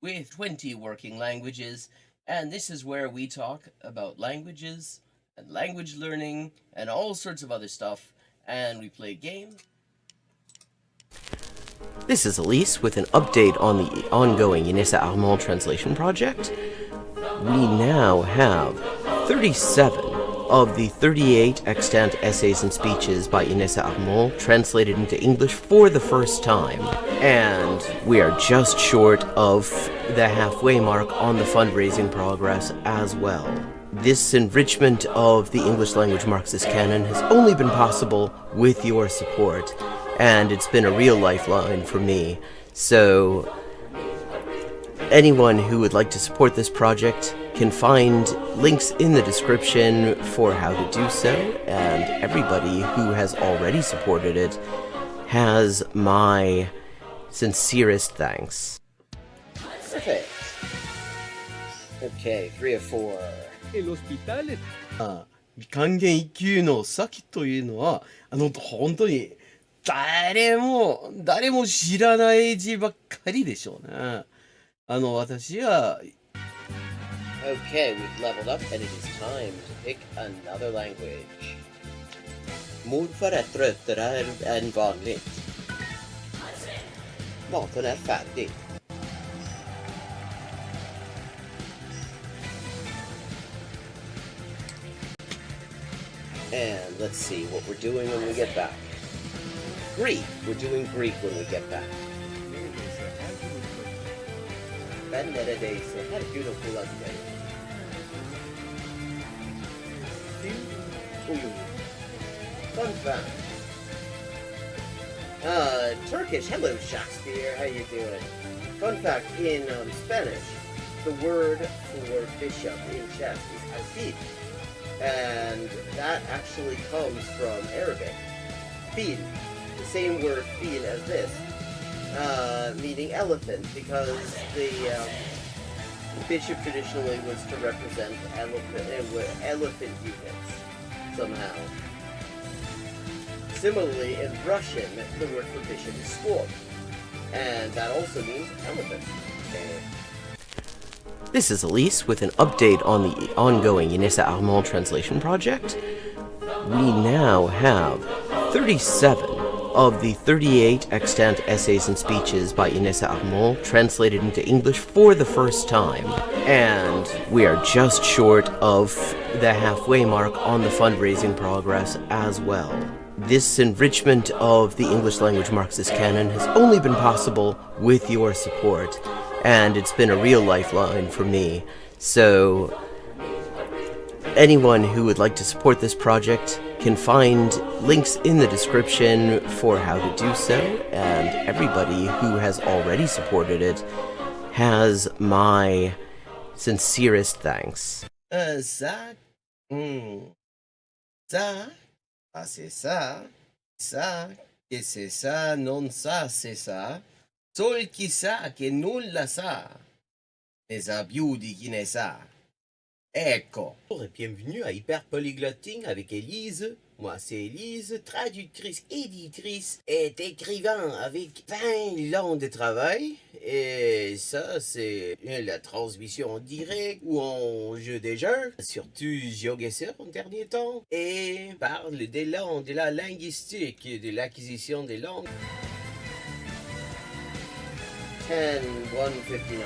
with 20 working languages, and this is where we talk about languages and language learning and all sorts of other stuff, and we play games. This is Elise with an update on the ongoing Inessa Armand translation project. We now have 37 of the 38 extant essays and speeches by Inessa Armand translated into English for the first time. And we are just short of the halfway mark on the fundraising progress as well. This enrichment of the English language Marxist canon has only been possible with your support, and it's been a real lifeline for me. So anyone who would like to support this project can find links in the description for how to do so, and everybody who has already supported it has my sincerest thanks. Perfect. Okay, 3 of 4. El hospital 還元一級の先というのは、本当に誰も知らない字ばっかりでしょうね。私は Okay, we've leveled up and it is time to pick another language. Morfar är tröttare än vanligt. Maten är färdig. And let's see what we're doing when we get back. Greek. We're doing Greek when we get back. Ben neredeyse her gün okula giderim. Uyum. Fun fact. Turkish. Hello, Shakespeare. How you doing? Fun fact, in Spanish, the word for bishop in chess is alfil. And that actually comes from Arabic. Fil. The same word fil as this. Meaning elephant, because the bishop traditionally was to represent elephant units somehow. Similarly, in Russian, the word for bishop is squad, and that also means elephant. Okay. This is Elise with an update on the ongoing Inessa Armand translation project. We now have 37 of the 38 extant essays and speeches by Inessa Armand translated into English for the first time, and we are just short of the halfway mark on the fundraising progress as well. This enrichment of the English language Marxist canon has only been possible with your support, and it's been a real lifeline for me. So anyone who would like to support this project can find links in the description for how to do so, and everybody who has already supported it has my sincerest thanks. Ça, c'est ça, que c'est ça, non ça, c'est ça. Sol chi sa che nulla sa, ne sa più di chi ne sa. Ecco. Bonjour et bienvenue à Hyper Polyglotting avec Élise. Moi, c'est Élise, traductrice, éditrice et écrivain avec 20 ans de travail. Et ça, c'est la transmission en direct ou en jeu des jeux, surtout Shogi en dernier temps. Et parle des langues, de la linguistique, de l'acquisition des langues. 10-159.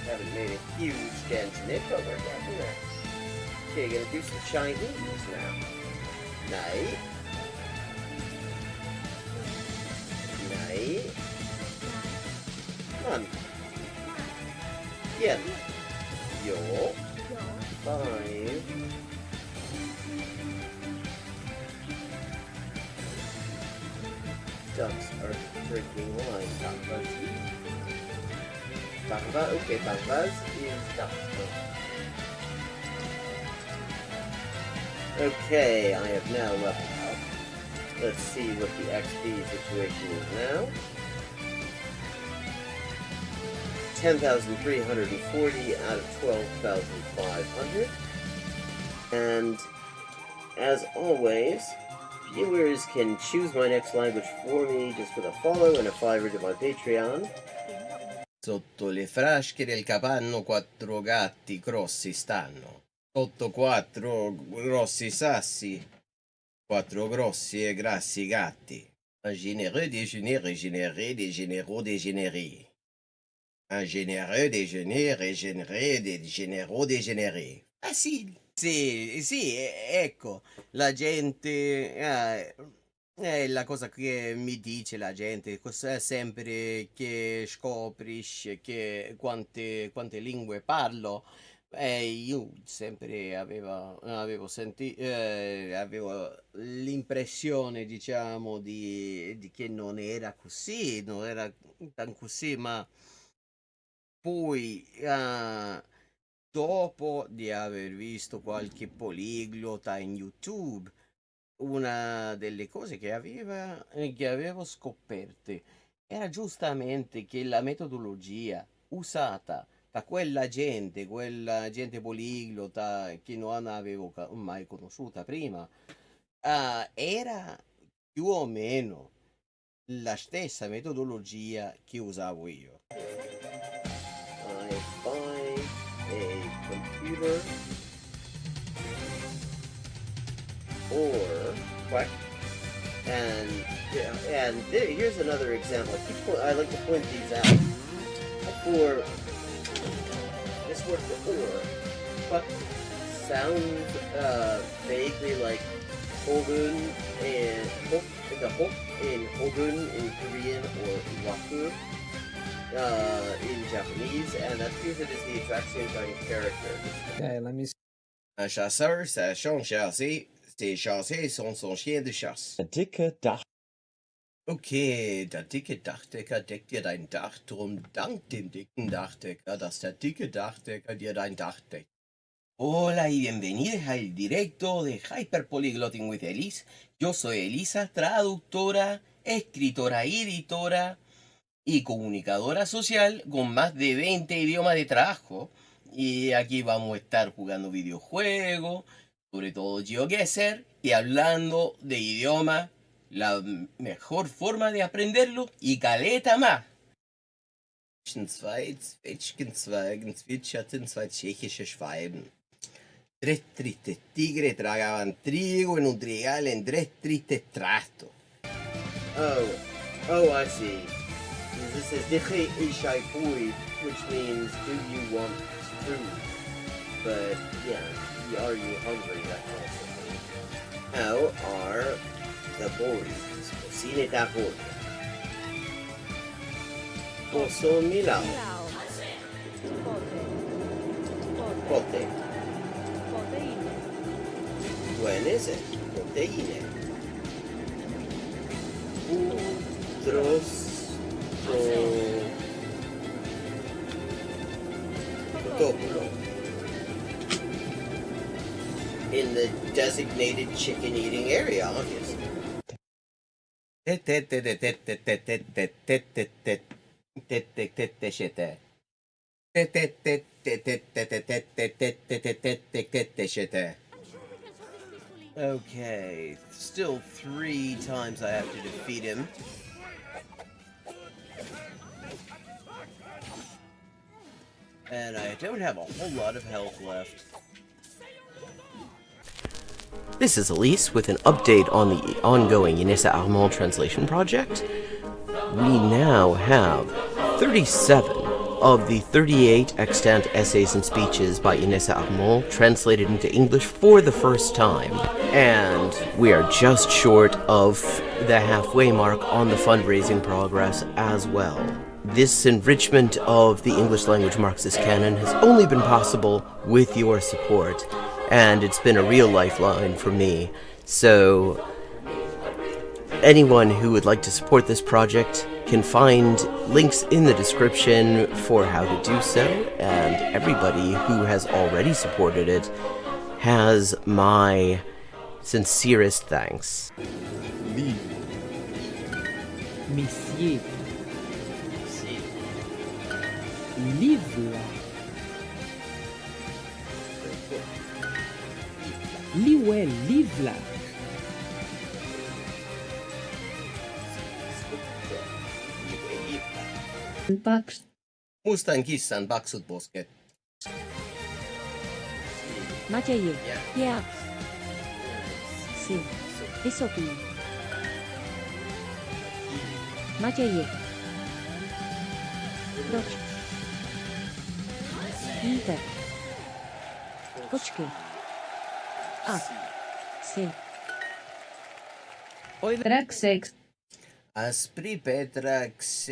Haven't made a huge dent in it, but we're getting there. Okay, gonna do some Chinese now. Night. Night. Come on. Bien. Yo. 5. Ducks are drinking wine. Barbaz, okay, Barbaz is duck. Okay, I have now leveled up. Let's see what the XP situation is now. 10,340 out of 12,500. And as always, viewers can choose my next language for me just with a follow and a $5 to my Patreon. Sotto le frasche del capanno 4 gatti grossi stanno. Sotto 4 grossi sassi, 4 grossi e grassi gatti. Un généreux déjeuner régénéré, des généraux dégénérés. Un généreux déjeuner régénéré, des généraux dégénérés. Facile. Sì, ecco, la gente... è la cosa che mi dice la gente, sempre che scoprisce che quante lingue parlo, io sempre avevo l'impressione, diciamo, di che non era così, non era tan così, ma poi, dopo di aver visto qualche poliglota in YouTube, una delle cose che avevo scoperte era giustamente che la metodologia usata da quella gente poliglota che non avevo mai conosciuta prima, era più o meno la stessa metodologia che usavo io. I find a computer or what? And here's another example. I like to point these out. For this word for or sounds vaguely like Hogun and the Hok in Hogun in Korean or Waku in Japanese, and that proves it is the exact same kind of character. Okay, let me see. Un chasseur, ça son chassé. Ses chassés sont son chien de chasse. Der dicke Dach. Okay, der dicke Dachdecker deckt dir dein Dach, drum dank dem dicken Dachdecker, dass der dicke Dachdecker dir dein Dach deckt. Hola y bienvenidos al directo de Hyperpolyglotting with Elise. Yo soy Elisa, traductora, escritora y editora y comunicadora social con más de 20 idiomas de trabajo. Y aquí vamos a estar jugando videojuegos, sobre todo GeoGuessr, y hablando de idioma, la mejor forma de aprenderlo y caleta más. Zwei Zwetschgenzweigen zwitscherten zwei tschechische Schwalben. Tres tristes tigres tragaban trigo en un trigal en tres tristes trastos. Oh, I see. This is Diche Ishai Pui, which means, do you want food? But, yeah, are you hungry? That kind of thing. How are the boys? Cocine tapón. Pozo milao. Pote. Buenese. Proteine. Utros. Protocolo. In the designated chicken eating area, obviously. Okay, still 3 times I have to defeat him. And I don't have a whole lot of health left. This is Elise with an update on the ongoing Inessa Armand translation project. We now have 37 of the 38 extant essays and speeches by Inessa Armand translated into English for the first time. And we are just short of the halfway mark on the fundraising progress as well. This enrichment of the English language Marxist canon has only been possible with your support, and it's been a real lifeline for me. So anyone who would like to support this project can find links in the description for how to do so, and everybody who has already supported it has my sincerest thanks. Monsieur. Livre. Liwe, livre. Box. Mustan kissan paksut posket. Makeje. Ja. Ja. Si. Vysoký. Matěji. Proč? Víte. Počkej. A. Si. Track 6. Aspri Petrax.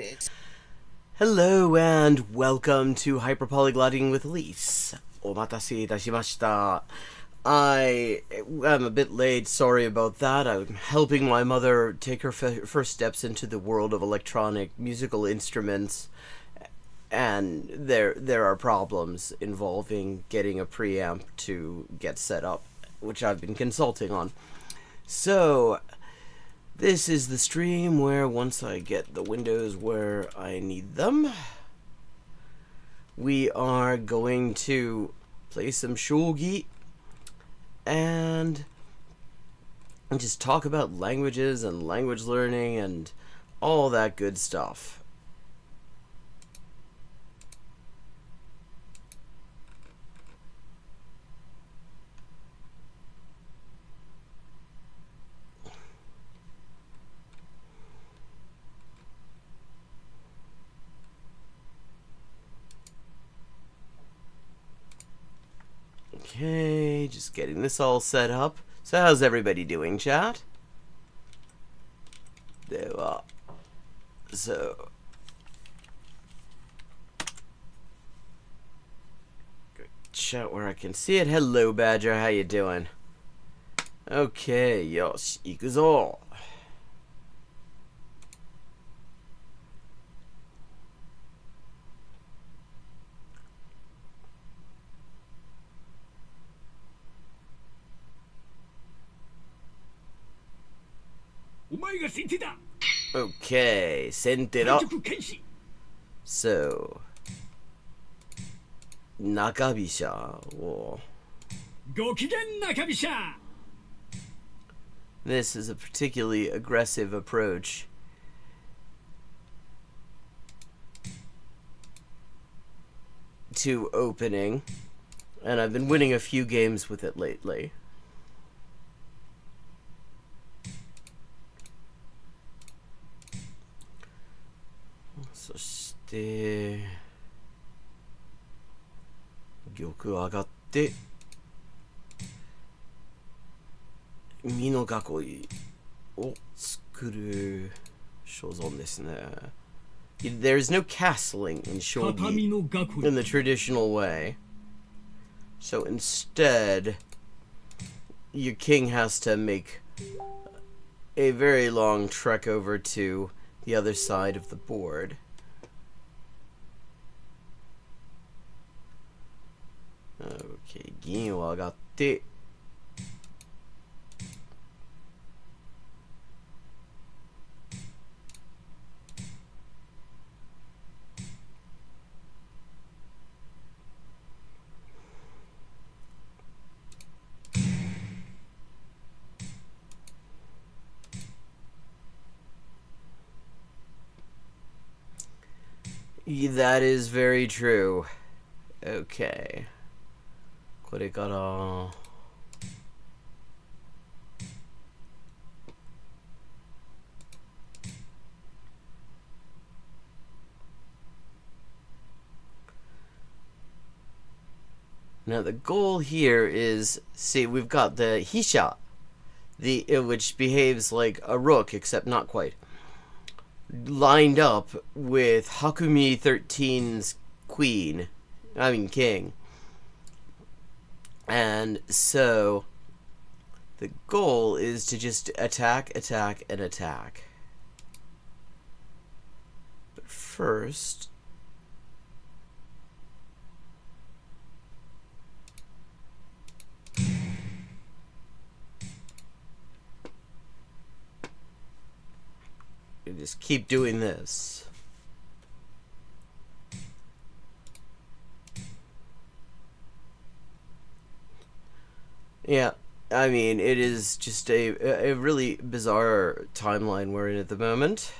Hello and welcome to Hyperpolyglotting with Elise. Omatase itashimashita. I am a bit late, sorry about that. I'm helping my mother take her first steps into the world of electronic musical instruments, and there are problems involving getting a preamp to get set up, which I've been consulting on. So, this is the stream where once I get the windows where I need them, we are going to play some Shogi and just talk about languages and language learning and all that good stuff. Okay, just getting this all set up. So how's everybody doing, chat? There we are. So, chat where I can see it. Hello, Badger. How you doing? Okay, yosh, ikuzo. Okay, sent it up. So, Nakabisha. Whoa. This is a particularly aggressive approach. To opening, and I've been winning a few games with it lately. So, 玉上がって身の囲いを作る所存ですね。There's no castling in Shogi in the traditional way. So instead, your king has to make a very long trek over to the other side of the board. Okay, 銀を上がって、That is very true. Okay. これから。Now the goal here is, see, we've got the Hisha, which behaves like a rook, except not quite, lined up with Hakumi 13's king. And so the goal is to just attack, attack, and attack. But first, you just keep doing this. Yeah, I mean, it is just a really bizarre timeline we're in at the moment.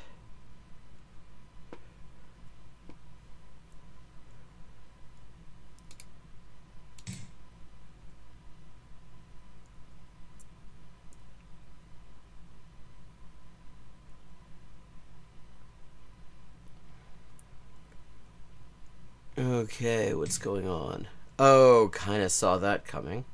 Okay, what's going on? Oh, kind of saw that coming.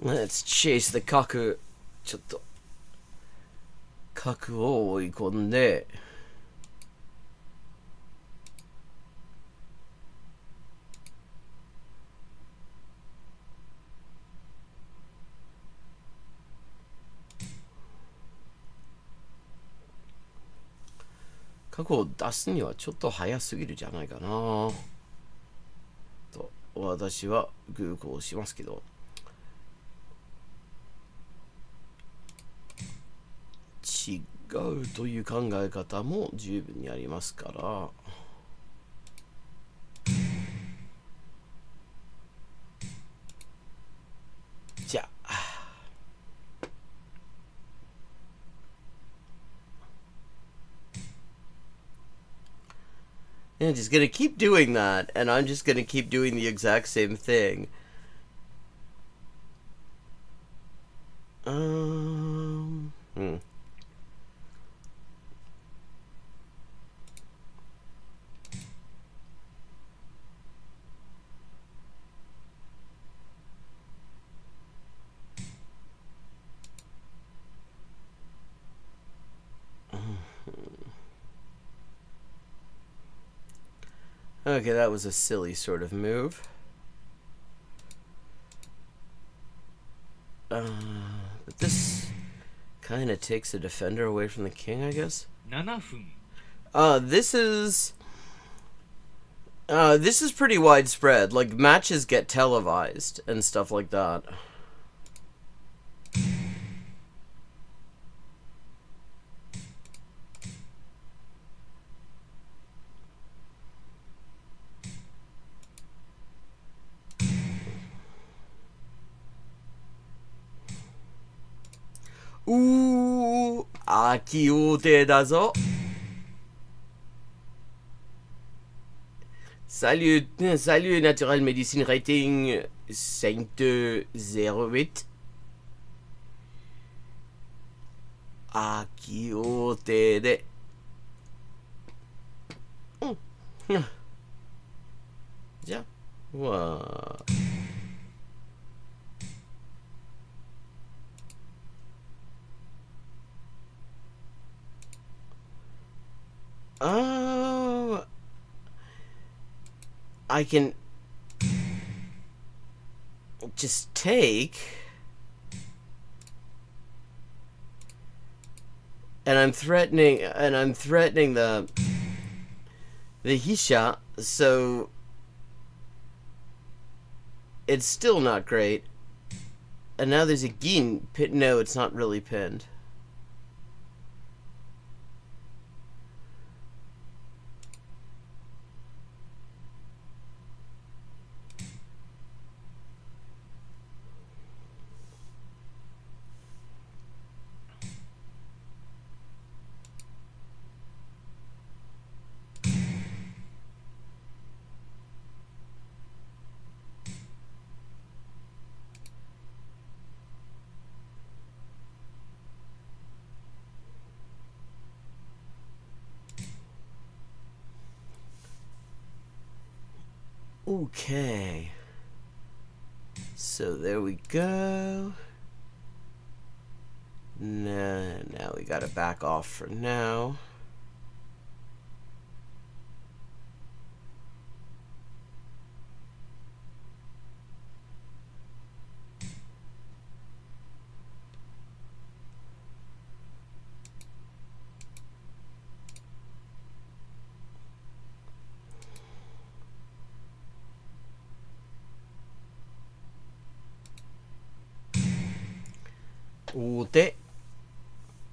Let's chase the kaku. ちょっと角を追い込んで、角を出すにはちょっと早すぎるじゃないかなと私はグーグルしますけど、違うという考え方も十分にありますから。じゃあAnd just gonna keep doing that, and I'm just gonna keep doing the exact same thing. Okay, that was a silly sort of move. But this kind of takes a defender away from the king, I guess. 7分 This is pretty widespread. Like, matches get televised and stuff like that. Ooh, 秋王帝だぞ。Salut, salut Natural Medicine Rating 508. 秋王帝で。じゃあ、わあ。Oh, I can just take, and I'm threatening the Hisha, so it's still not great. And now there's a Gin pin. No, it's not really pinned. Okay, so there we go. Now we gotta back off for now.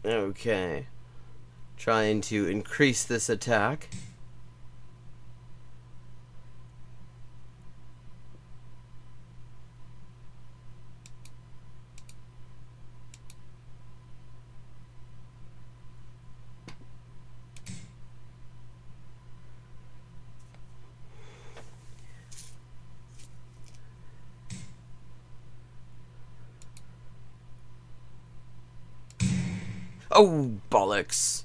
Okay. Trying to increase this attack. Oh, bollocks.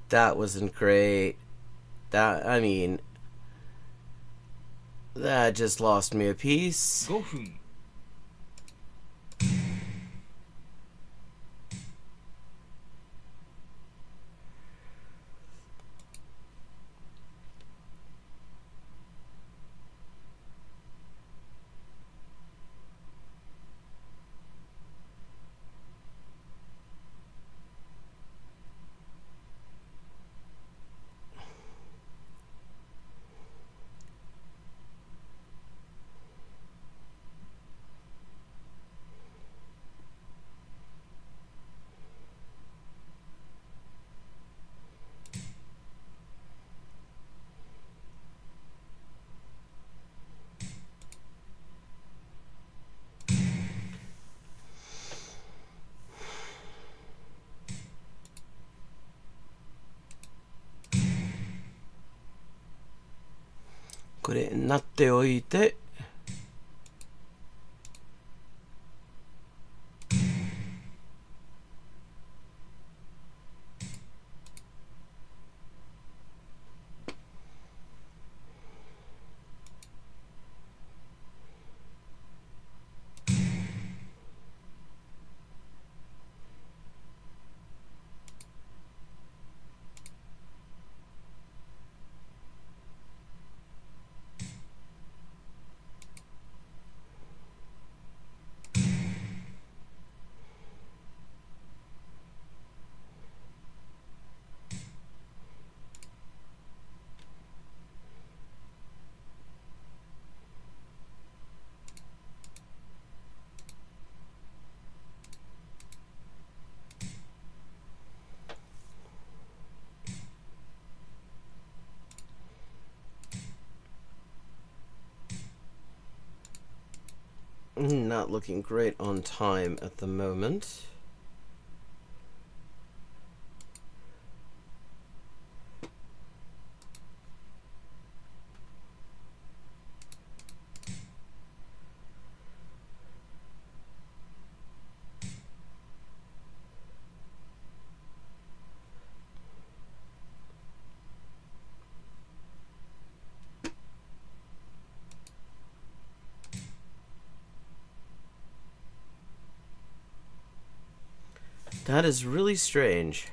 That wasn't great. I mean, that just lost me a piece. 5分 これになっておいて、not looking great on time at the moment. That is really strange.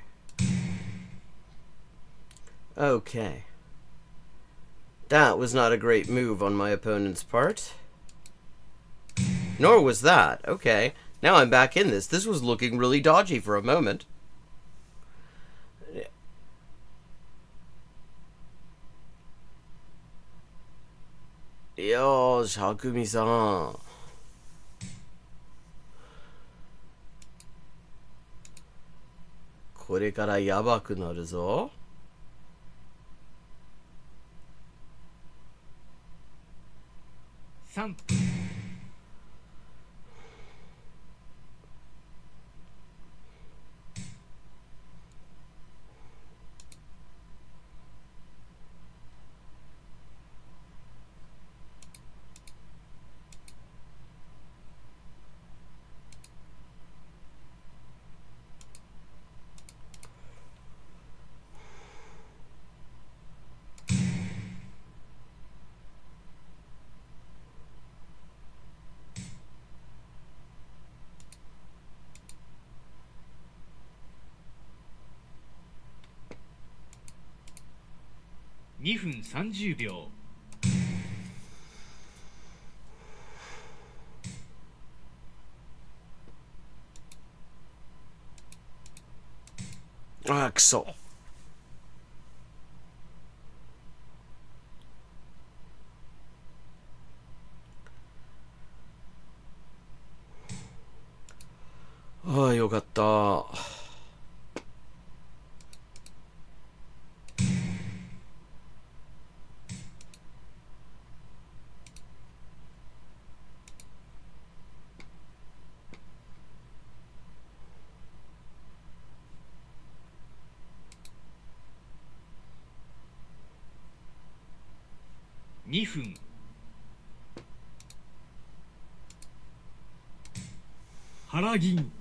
Okay. That was not a great move on my opponent's part. Nor was that. Okay. Now I'm back in this. This was looking really dodgy for a moment. Yosh, Hakumi-san. Kore kara yabaku naru zo. 3分 2分30秒 Ah, くそ。ああ、よかった。2分 腹銀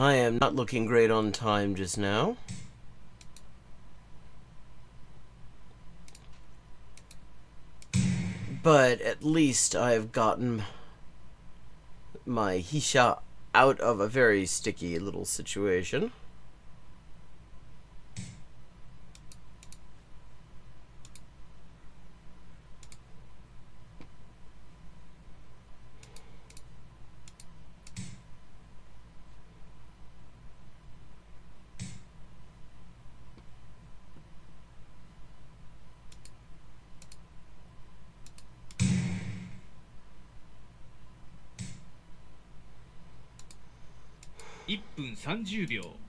I am not looking great on time just now. But at least I've gotten my Hisha out of a very sticky little situation.1分30秒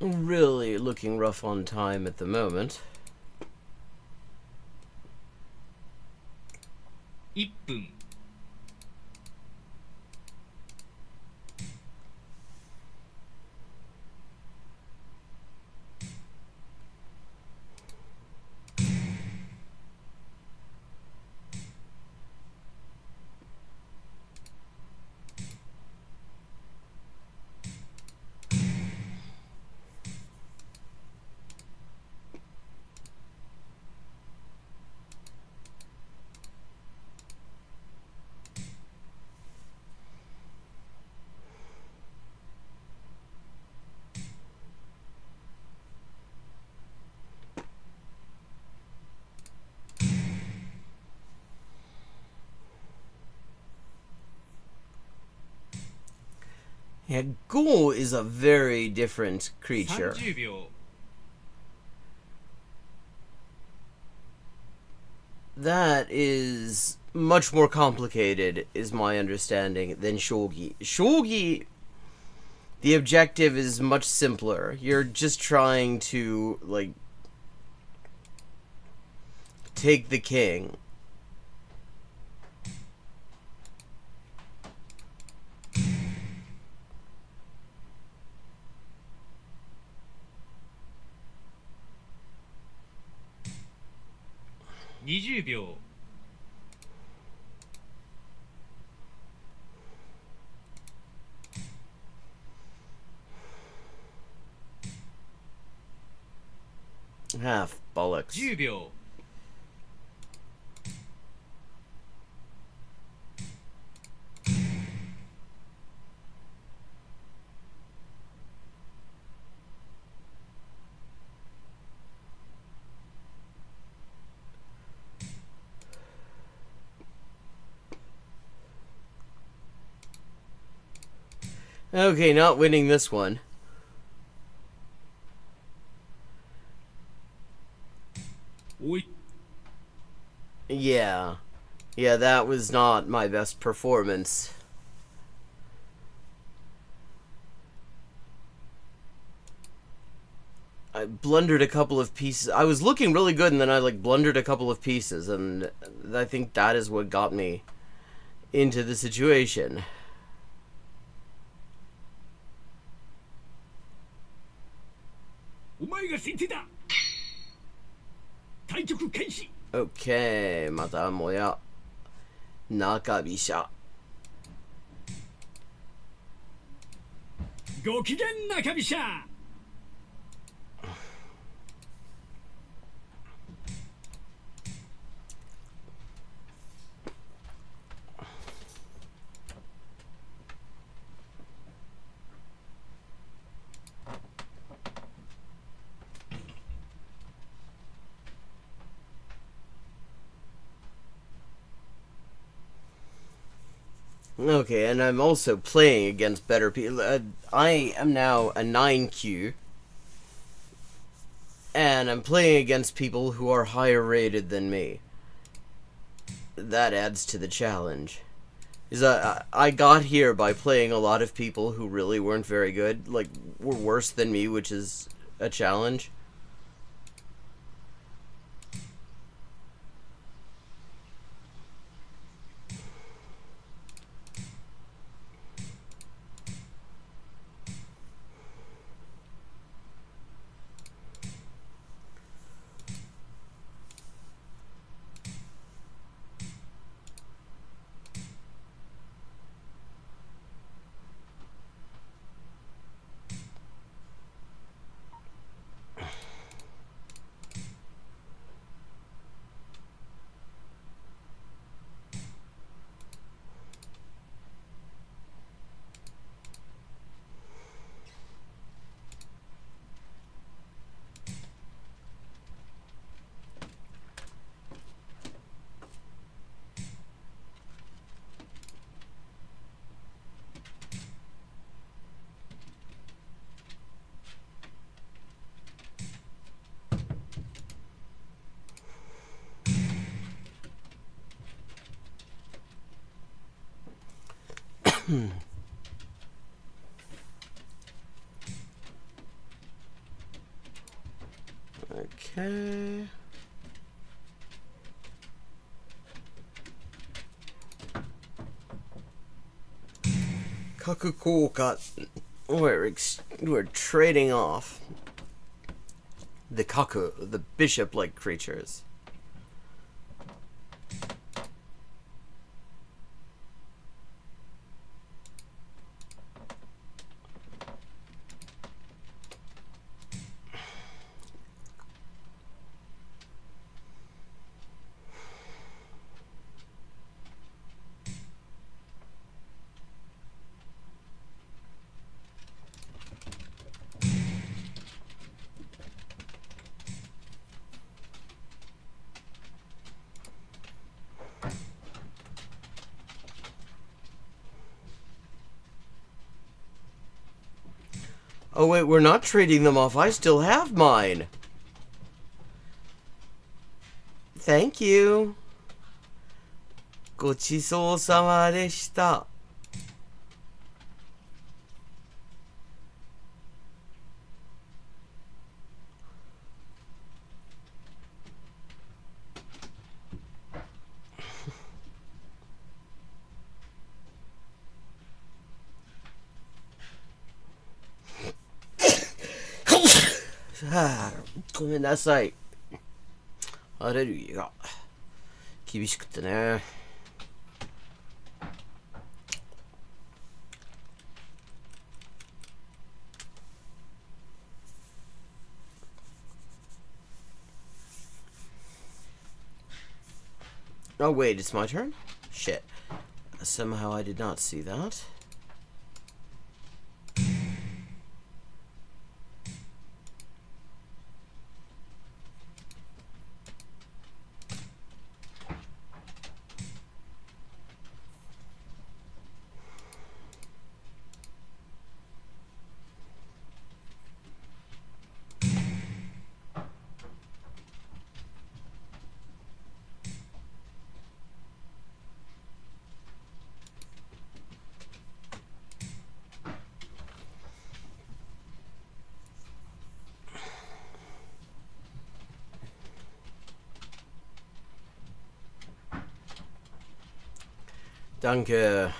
Really looking rough on time at the moment. 1分 Yeah, Ghoul is a very different creature. 30秒 That is much more complicated, is my understanding, than Shogi. Shogi, the objective is much simpler. You're just trying to, like, take the king. ,20 秒 Ah, bollocks. 10秒 Okay, not winning this one. Yeah. Yeah, that was not my best performance. I blundered a couple of pieces. I was looking really good, and then I, like, blundered a couple of pieces, and I think that is what got me into the situation. Okay, またもや中飛車。ご機嫌中飛車 Okay, and I'm also playing against better people. I am now a 9Q. And I'm playing against people who are higher rated than me. That adds to the challenge. I got here by playing a lot of people who really weren't very good, like, were worse than me, which is a challenge. Okay. Kakukoka. We're trading off the kaku, the bishop-like creatures. Oh wait, we're not trading them off. I still have mine. Thank you. ごちそうさまでした。ごめんなさい。アレルギーが厳しくってね。Oh wait, it's my turn? Shit. Somehow I did not see that. Danke.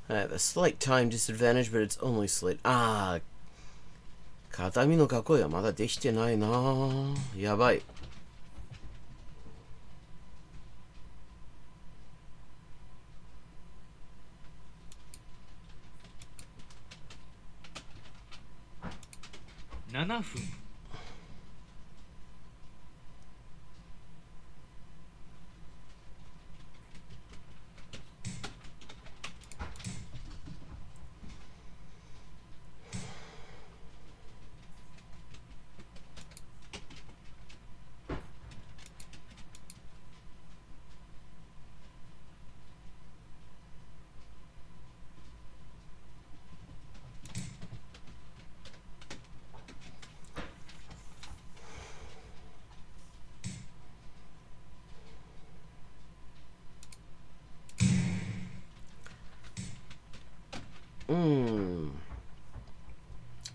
I have a slight time disadvantage, but it's only slight. 形見の囲いはまだできてないな。やばい。7分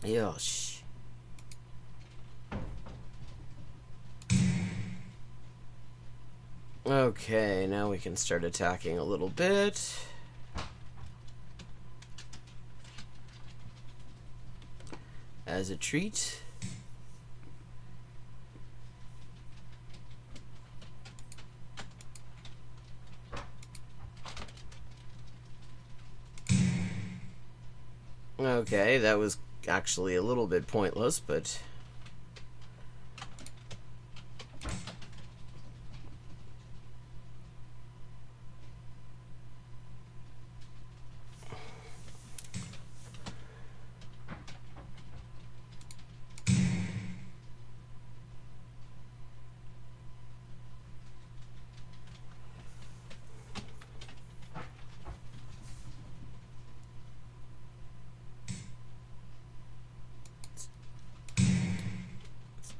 Yosh. Okay, now we can start attacking a little bit. As a treat. Okay, that was actually a little bit pointless, but...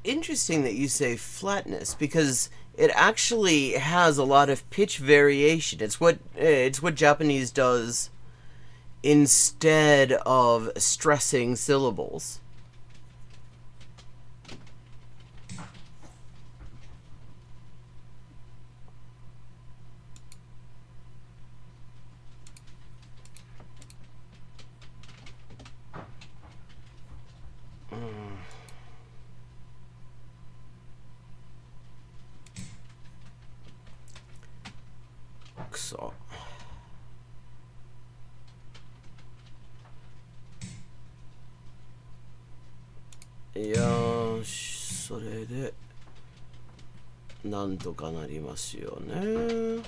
Interesting that you say flatness, because it actually has a lot of pitch variation. It's what Japanese does instead of stressing syllables. So. Yosh, それでなんとかなりますよね。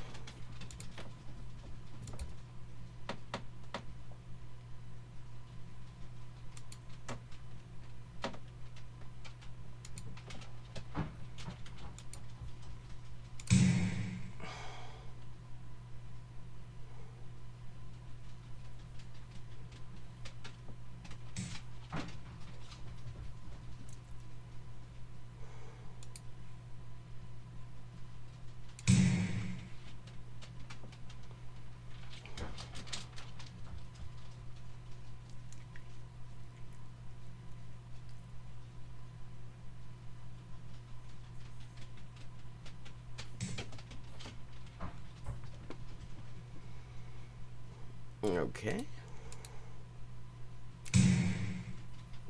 Okay.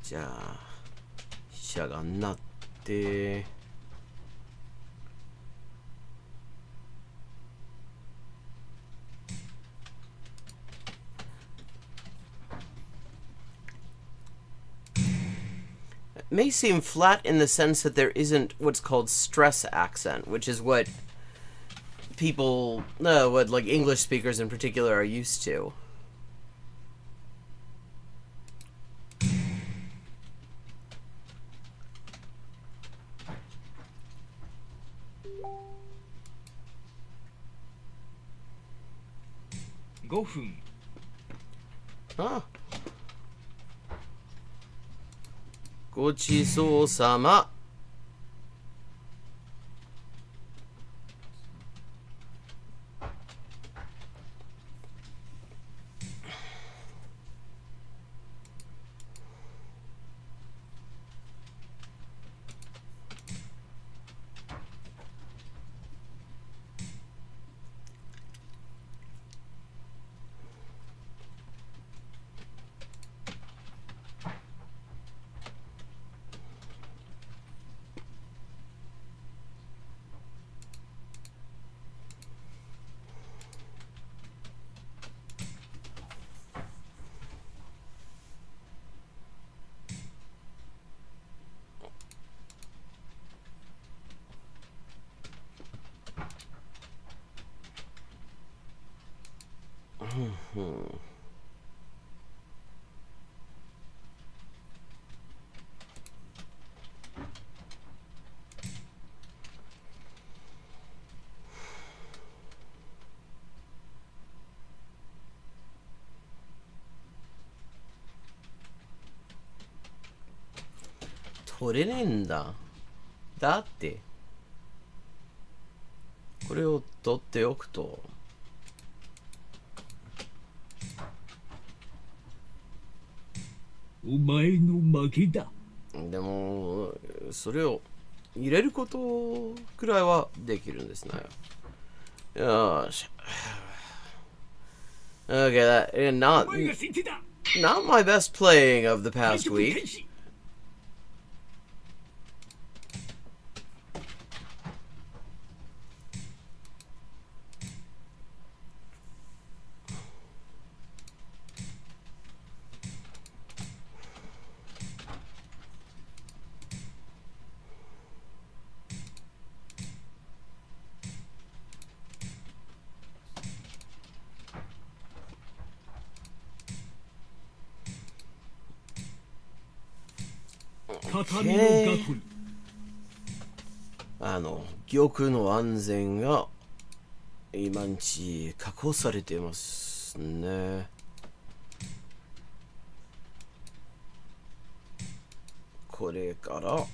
じゃあ飛車がなって。It may seem flat in the sense that there isn't what's called stress accent, which is what people, what like English speakers in particular are used to. Ah. ごちそうさま。取れねえんだ。だってこれを取っておくとお前の負けだ。でもそれを入れることくらいはできるんですね。よし。Okay, that not お前が先手だ。 not my best playing of the 対 past 局 week. 開始。畳の囲い。玉の安全が今んち確保されてますね。これから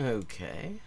Okay.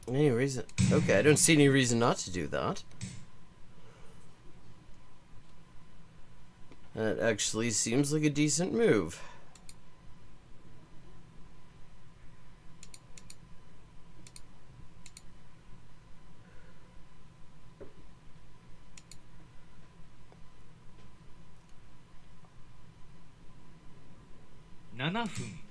Any reason? Okay, I don't see any reason not to do that. That actually seems like a decent move. 7分。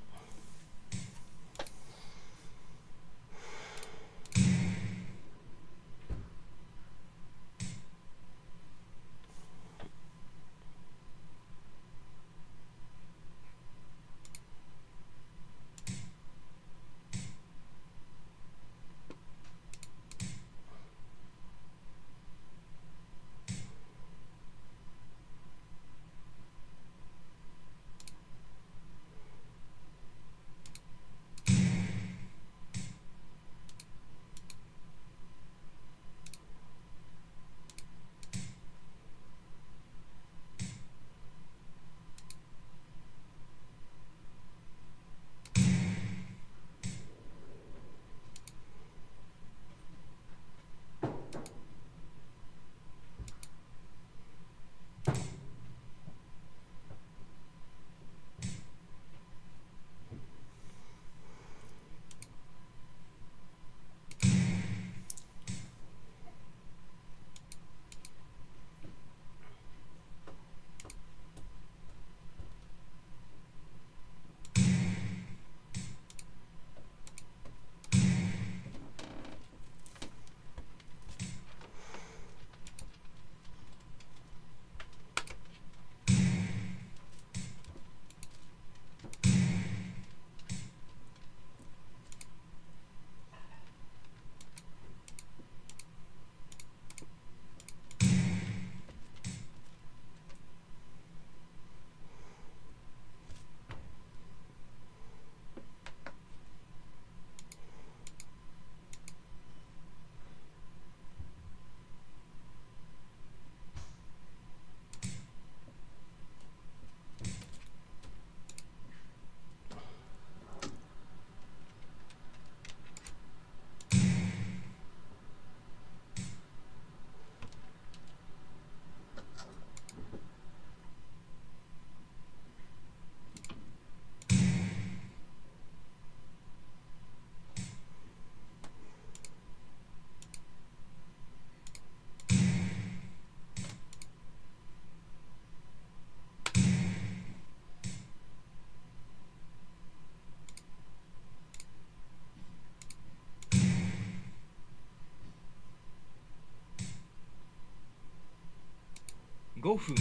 5分。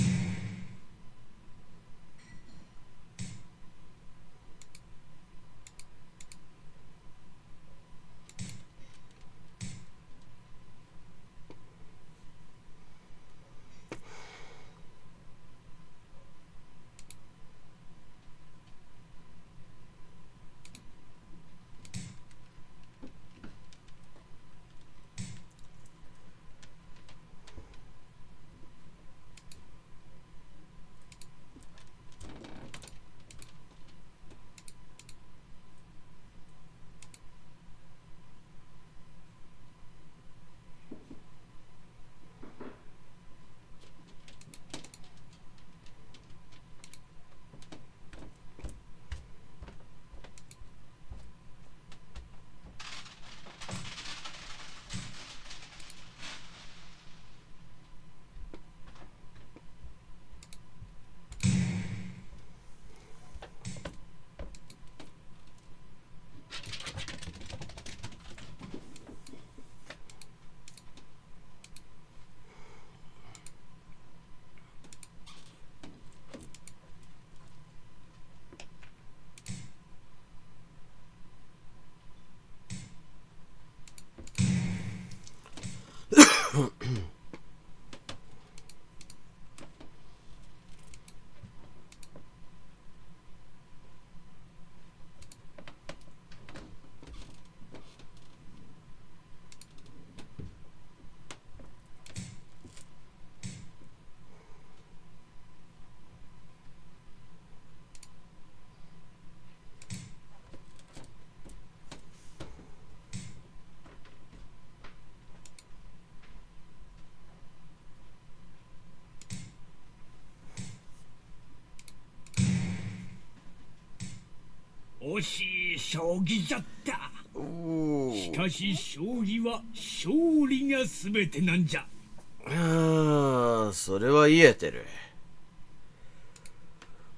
惜しい将棋じゃった。しかし将棋は勝利が全てなんじゃ。ああ、それは言えてる。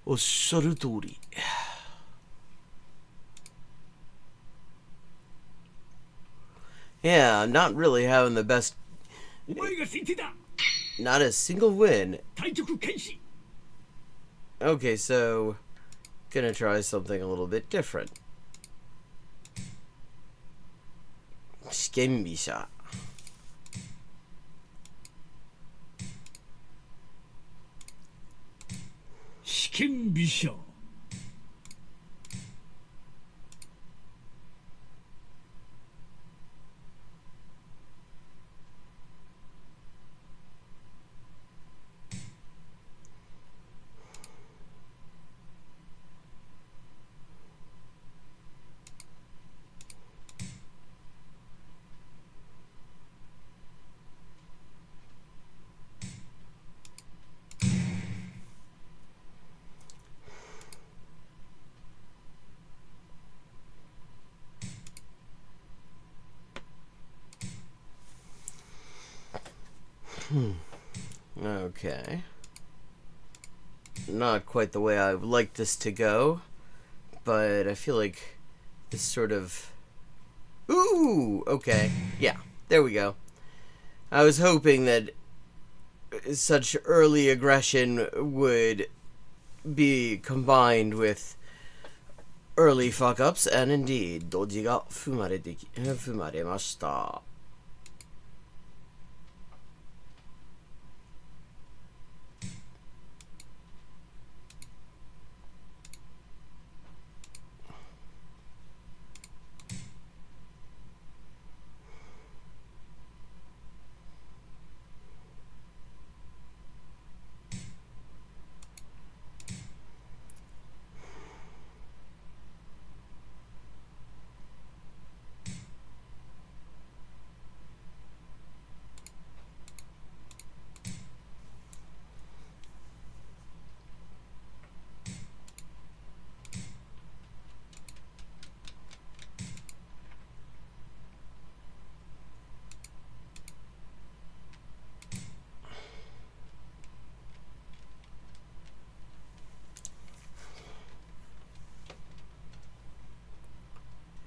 おっしゃる通り。Yeah, I'm not really having the best. お前が先手だ。 Not a single win. 対局開始。 Okay, so gonna try something a little bit different. 試験飛車。試験飛車。 Okay. Not quite the way I would like this to go, but I feel like this sort of... Ooh! Okay. Yeah, there we go. I was hoping that such early aggression would be combined with early fuck-ups, and indeed, ドジが踏まれました。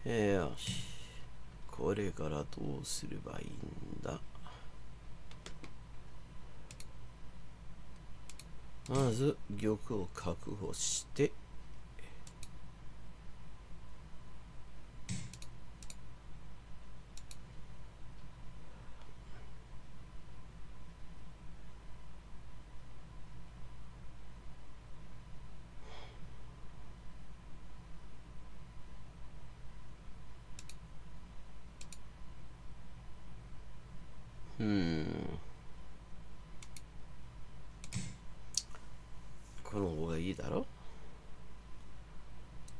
よし、これからどうすればいいんだ。まず玉を確保して、この方がいいだろ。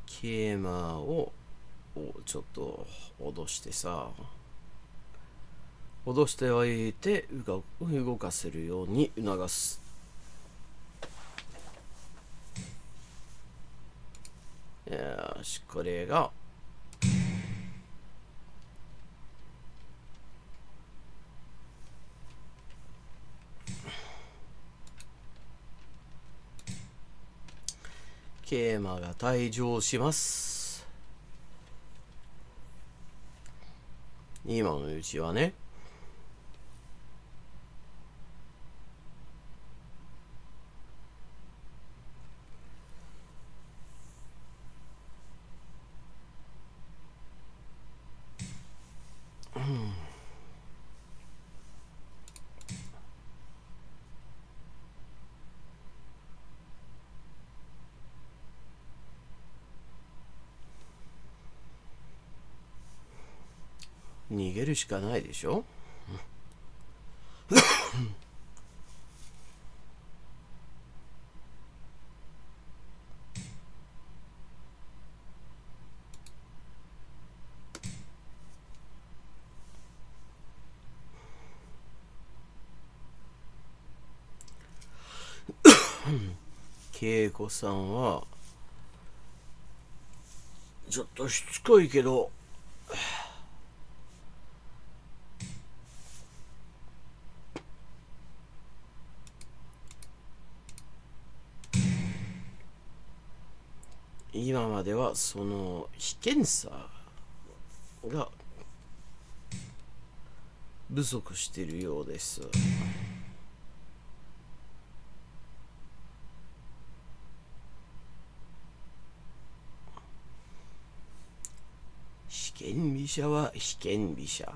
桂馬をちょっと脅してさ、脅しておいて動かせるように促す。よし、これが桂馬が退場します。今のうちはね。逃げるしかないでしょ。恵子さんはちょっとしつこいけど今まではその被験者が不足しているようです。被験飛車は被験飛車。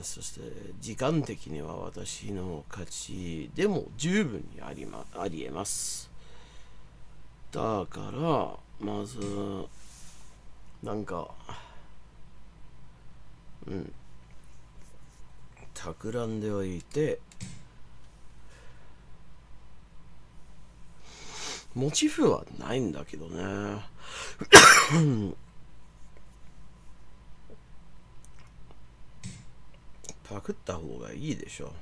そして時間的には私の勝ちでも十分にありえます。だからまずなんか企んでおいて、モチーフはないんだけどね。パクった方がいいでしょ。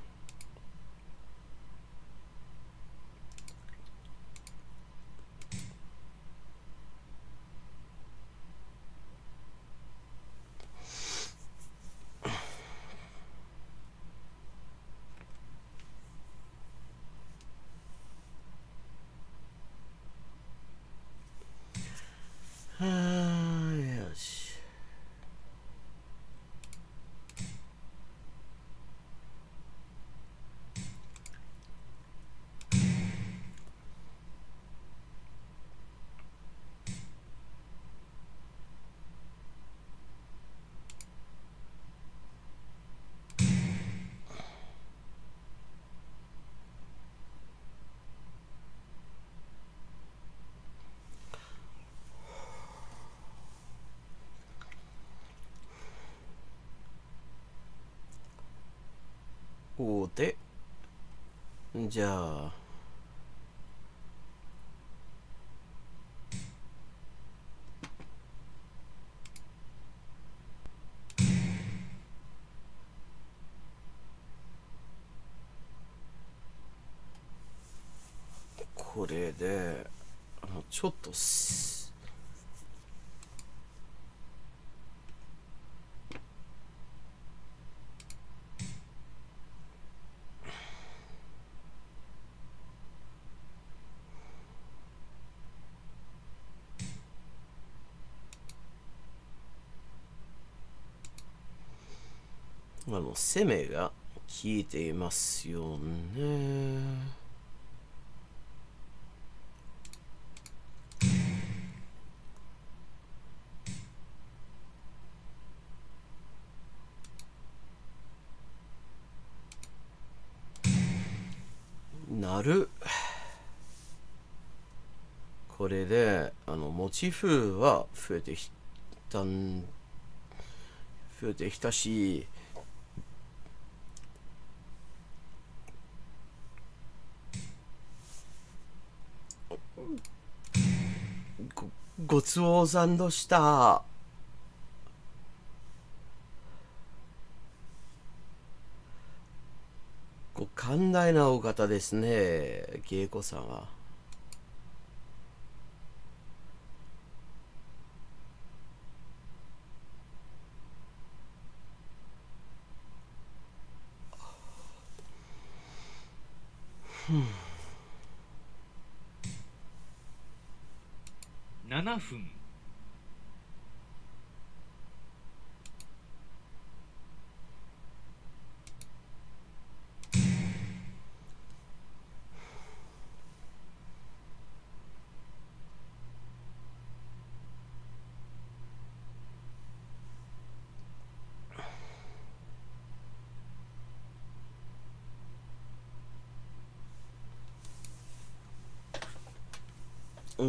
はあ、よし。王手。じゃあこれでちょっと攻めが効いていますよね。なる。これでモチーフは増えてきたし、ごちそうさんでした。寛大なお方ですね、芸妓さんは。7分。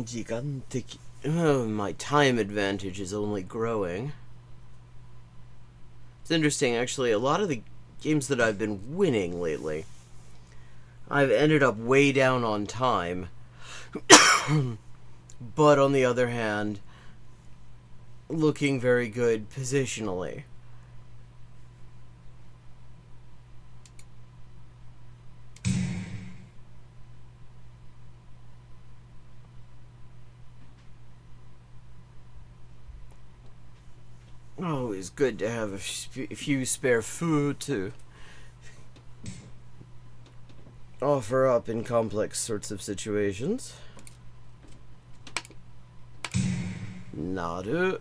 時間的。My time advantage is only growing. It's interesting, actually. A lot of the games that I've been winning lately, I've ended up way down on time. But on the other hand, looking very good positionally. Always good to have a few spare food to offer up in complex sorts of situations. Naru.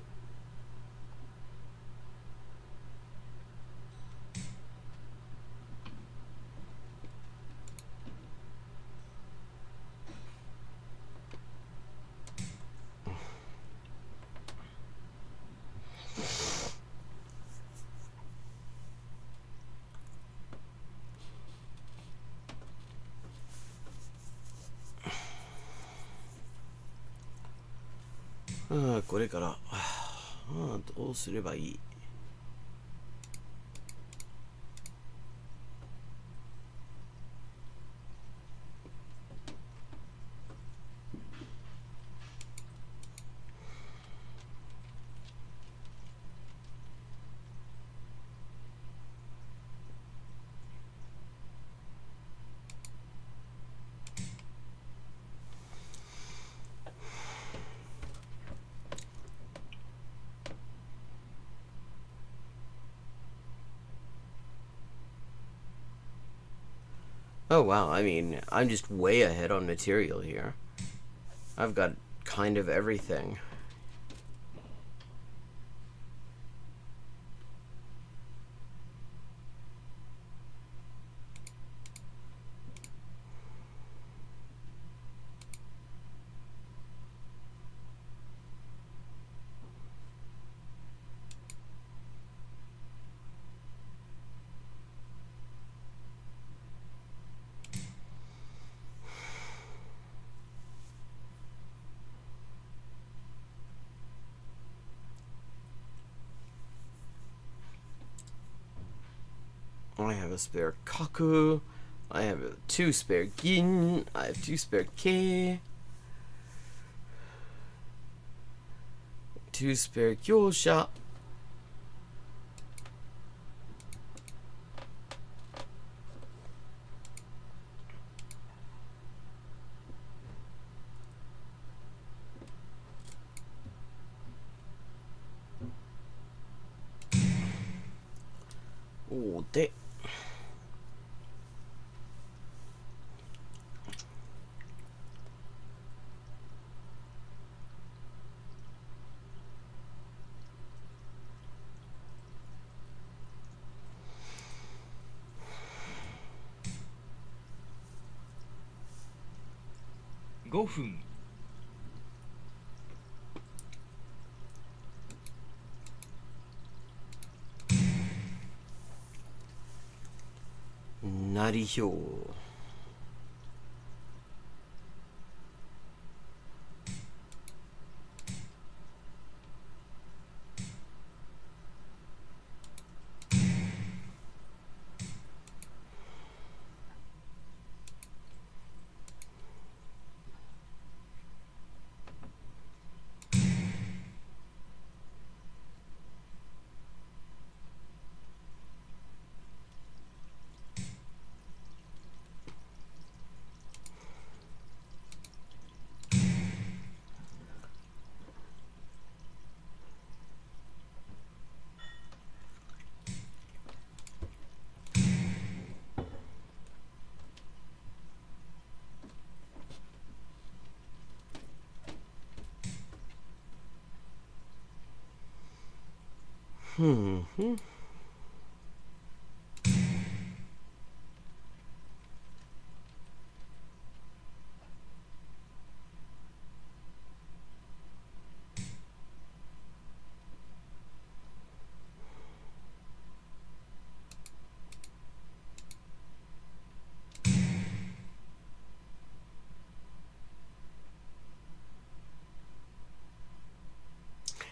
これから、どうすればいい。Oh wow, I mean, I'm just way ahead on material here. I've got kind of everything. I have a spare kaku. I have 2 spare gin. I have 2 spare kei. 2 spare gyosha. Oh, de. $5 分 Narihyo.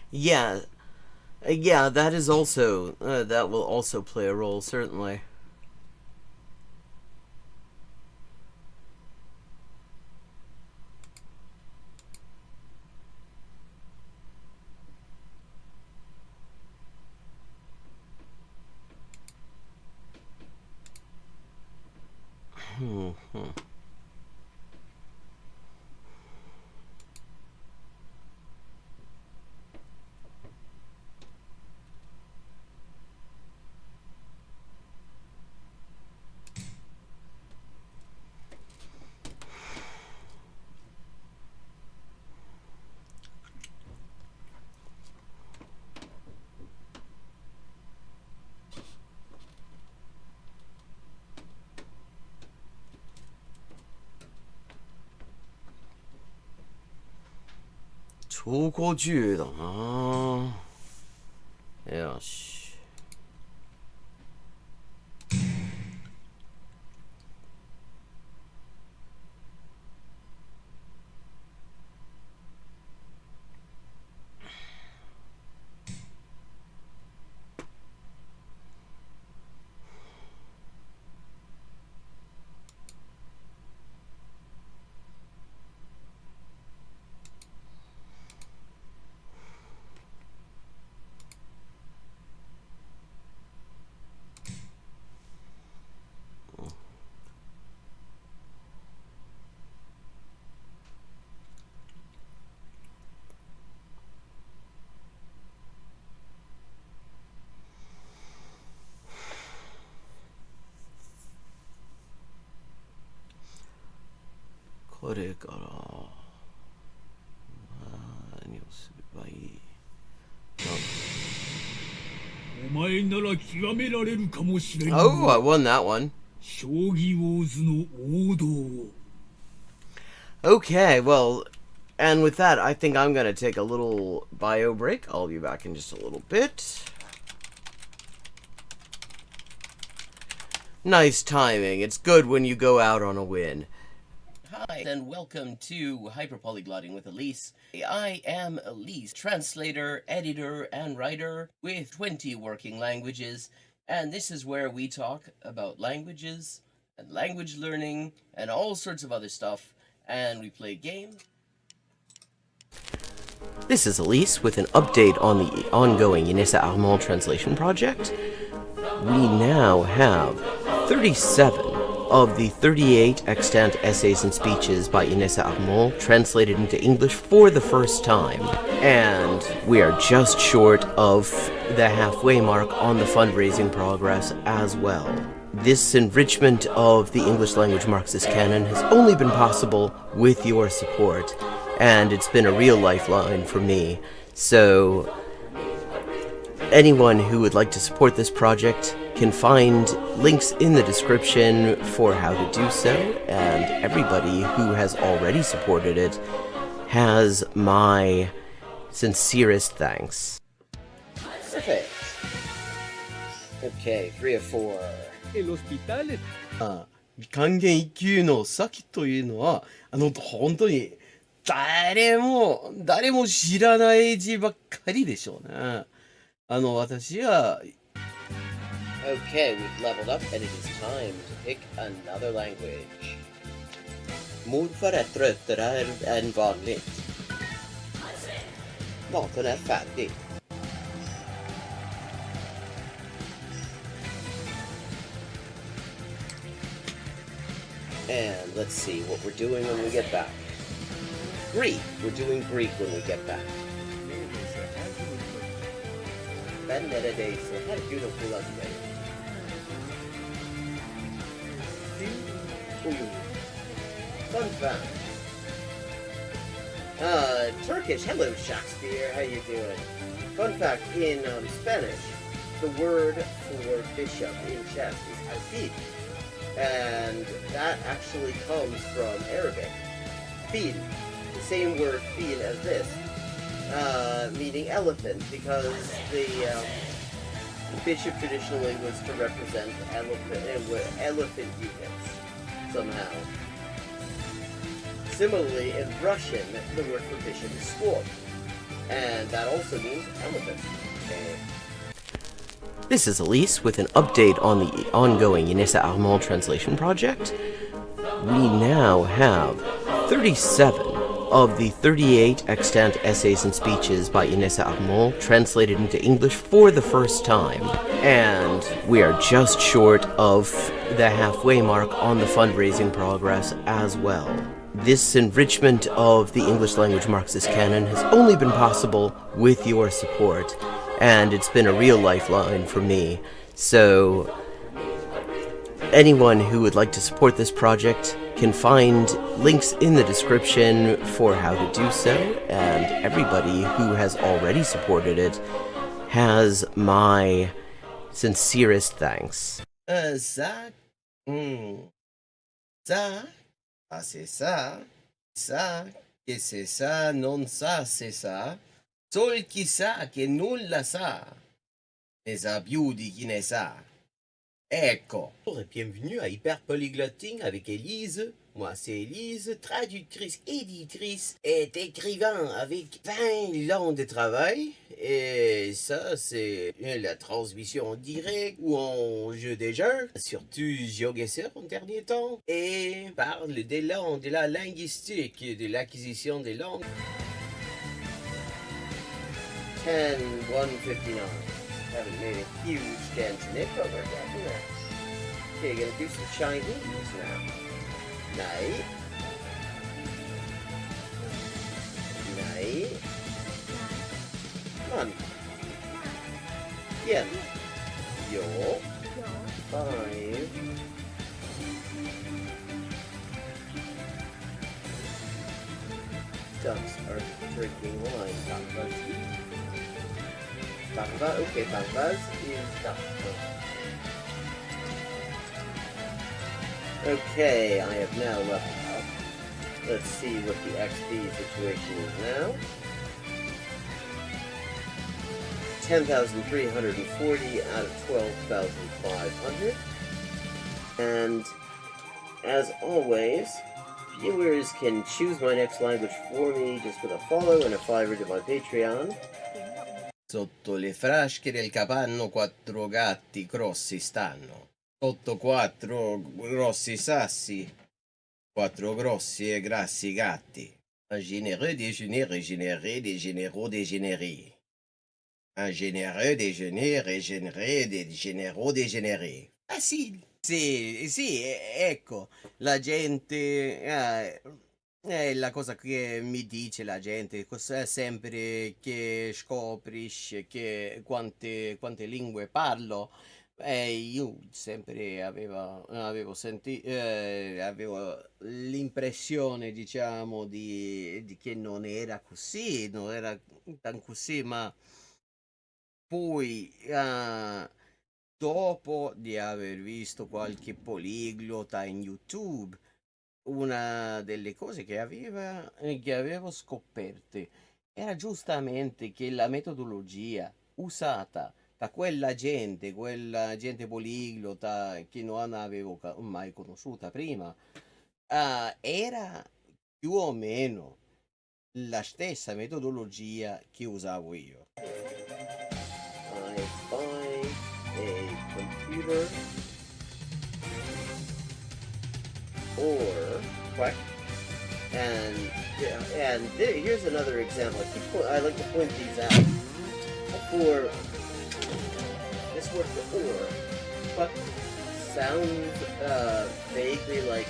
Yeah, yeah, that is also, that will also play a role, certainly. Hmm. 超高10だな。よし。これから何をすればいい？お前なら極められるかもしれん。Oh, I won that one. 将棋ウォーズの王道を。Okay, well, and with that, I think I'm gonna take a little bio break. I'll be back in just a little bit. Nice timing. It's good when you go out on a win. Hi, and welcome to Hyperpolyglotting with Elise. I am Elise, translator, editor, and writer with 20 working languages, and this is where we talk about languages and language learning and all sorts of other stuff, and we play games. This is Elise with an update on the ongoing Inessa Armand translation project. We now have 37 of the 38 extant essays and speeches by Inessa Armand translated into English for the first time. And we are just short of the halfway mark on the fundraising progress as well. This enrichment of the English language Marxist canon has only been possible with your support, and it's been a real lifeline for me. So anyone who would like to support this project can find links in the description for how to do so, and everybody who has already supported it has my sincerest thanks. Perfect. Okay, 3 of 4. El hospital es 還元一級の先というのは、本当に誰も知らない字ばっかりでしょうね。私は Okay, we've leveled up and it is time to pick another language. Morfar är tröttare än vanligt. Maten är färdig. And let's see what we're doing when we get back. Greek. We're doing Greek when we get back. Ben neredeyse her gün okula giderim. Fun fact. Turkish. Hello, Shakespeare. How you doing? Fun fact, in Spanish, the word for bishop in chess is alfil. And that actually comes from Arabic. Fil. The same word fil as this. Meaning elephant, because the bishop traditionally was to represent elephant units somehow. Similarly, in Russian, the word for bishop is sword, and that also means elephant. Okay. This is Elise with an update on the ongoing Inessa Armand translation project. We now have 37 of the 38 extant essays and speeches by Inessa Armand translated into English for the first time, and we are just short of the halfway mark on the fundraising progress as well. This enrichment of the English language Marxist canon has only been possible with your support, and it's been a real lifeline for me. So anyone who would like to support this project can find links in the description for how to do so, and everybody who has already supported it has my sincerest thanks. Ça, c'est ça, que c'est ça, non ça, c'est ça. Sol chi sa che nulla sa, ne sa più di chi ne sa. Ecco. Bonjour et bienvenue à Hyperpolyglotting avec Elise. Moi, c'est Elise, traductrice, éditrice et écrivain avec 20 ans de travail. Et ça, c'est la transmission en direct ou en jeu des jeux. Surtout Shogi en dernier temps. Et parle des langues, de la linguistique, de l'acquisition des langues. 10-159. Haven't made a huge dent in it, but we're getting there. Okay, gonna do some Chinese now. Nei. Man. Yen. Yo. 5. ducks are drinking wine. Parvati. Okay, Parvaz is duck. Okay, I have now leveled up. Let's see what the XP situation is now. 10,340 out of 12,500. And as always, viewers can choose my next language for me just with a follow and a $5 to my Patreon. Sotto le frasche del capanno 4 gatti grossi stanno. Sotto 4 grossi sassi, 4 grossi e grassi gatti. Un généreux déjeuner régénéré des généraux dégénérés. Un généreux déjeuner régénéré des généraux dégénérés. Facile. Sì, ecco, la gente... è la cosa che mi dice la gente, sempre che scoprisce che quante lingue parlo. Io sempre avevo l'impressione, diciamo, di che non era così, non era tan così, ma poi, dopo di aver visto qualche poliglota in YouTube, una delle cose che avevo scoperte era giustamente che la metodologia usata da quella gente poliglota che non avevo mai conosciuta prima, era più o meno la stessa metodologia che usavo io. I buy a computer or what? Here's another example. I like to point these out. For this word for or, what sounds vaguely like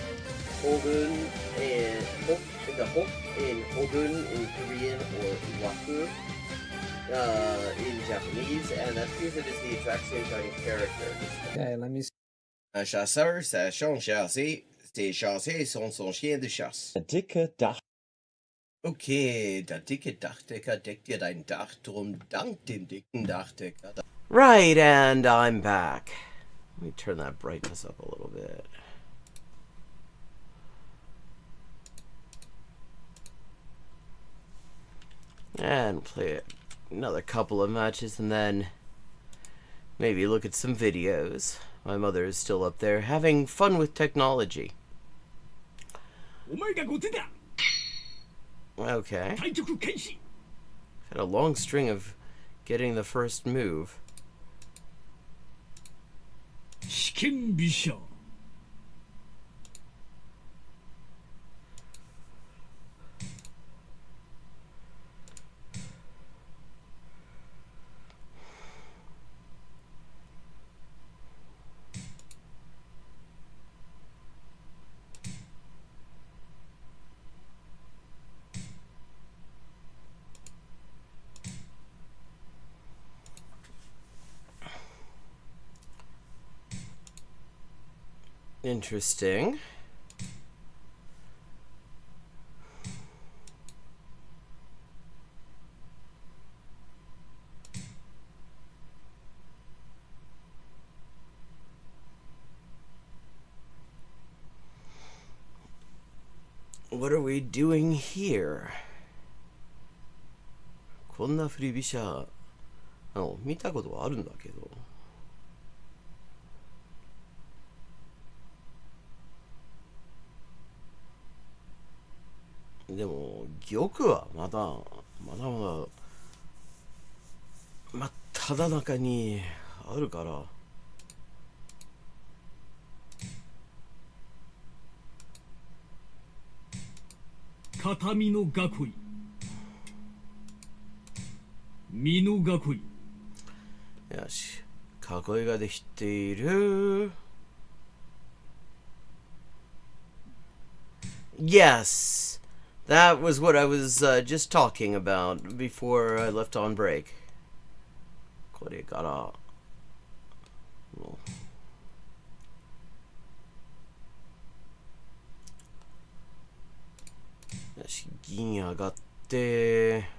hogun and hok, the hok in hogun in Korean or waku in Japanese, and that's because it is the exact same kind of character. Okay, let me see. Un chasseur, ça change chasser. Ses chassés sont son chien de chasse. Dicke Dach. Okay, der dicke Dachdecker deckt dir dein Dach, drum dank dem dicken Dachdecker. Right, and I'm back. Let me turn that brightness up a little bit. And play another couple of matches and then maybe look at some videos. My mother is still up there having fun with technology. Okay. Had a long string of getting the first move. Interesting. What are we doing here? こんな振り飛車、見たことはあるんだけど。でも玉はまだ真っただ中にあるから。片身の囲い、身の囲い。よし、囲いができている。Yes, that was what I was just talking about before I left on break. これから。よし、銀上上がって、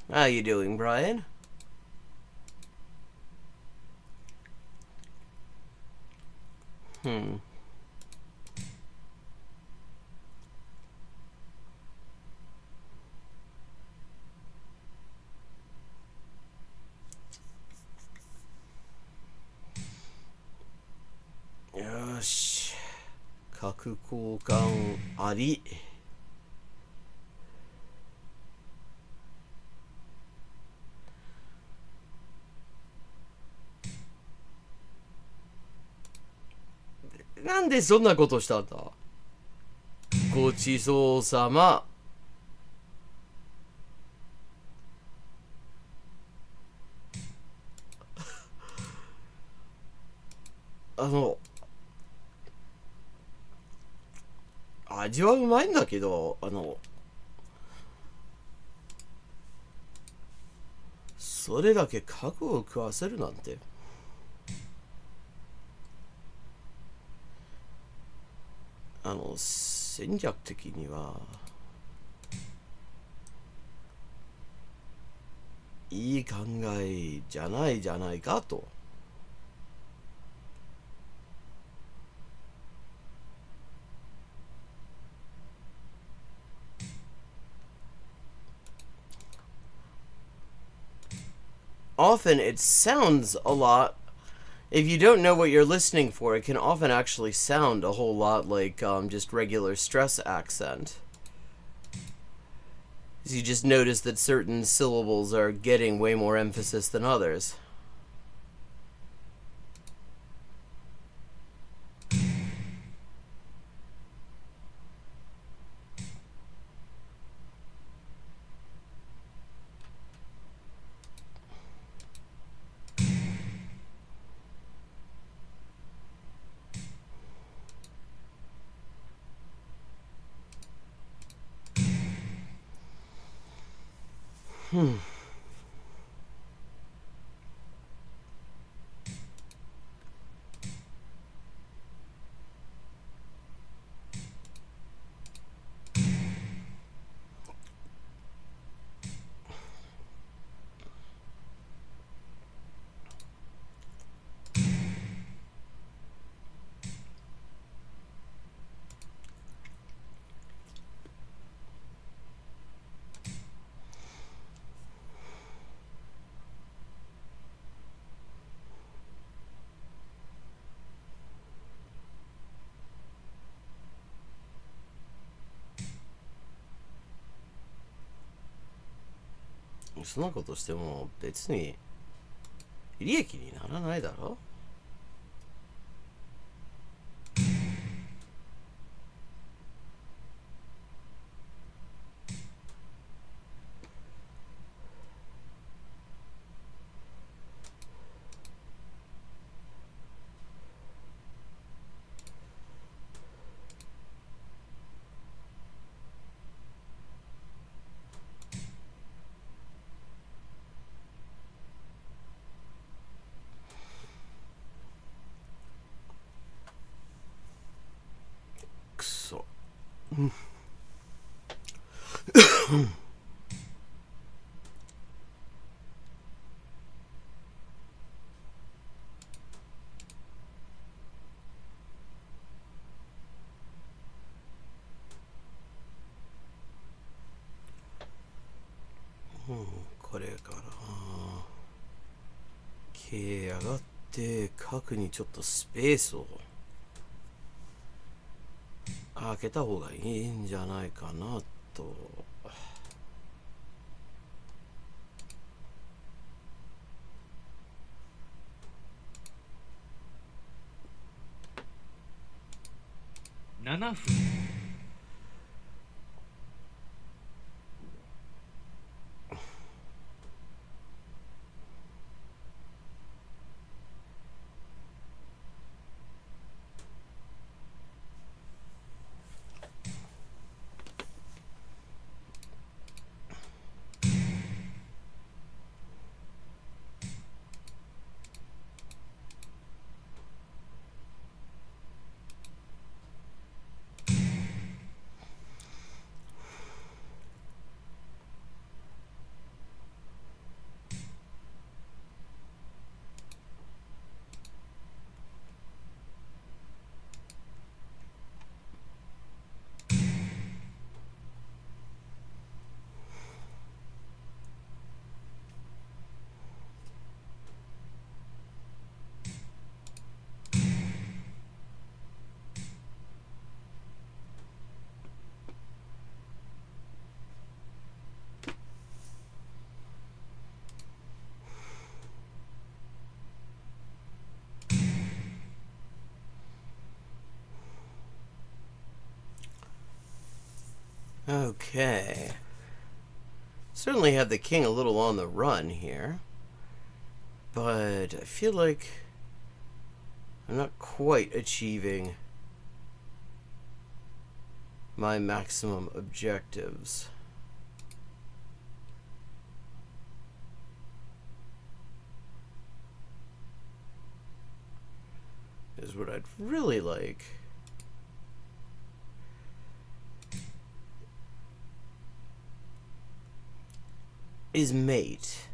How you doing, Brian? Hmm. よし。核交換あり。なんでそんなことしたんだ。ごちそうさま。味はうまいんだけど、それだけ核を食わせるなんて。戦略的にはいい考えじゃないじゃないかと。Often it sounds a lot. If you don't know what you're listening for, it can often actually sound a whole lot like just regular stress accent. You just notice that certain syllables are getting way more emphasis than others. Hmm. そんなことしても別に利益にならないだろ。くそ。これからK上がって角にちょっとスペースを開けた方がいいんじゃないかなと。7分。Okay. Certainly have the king a little on the run here. But I feel like I'm not quite achieving my maximum objectives. Is what I'd really like. Is mate.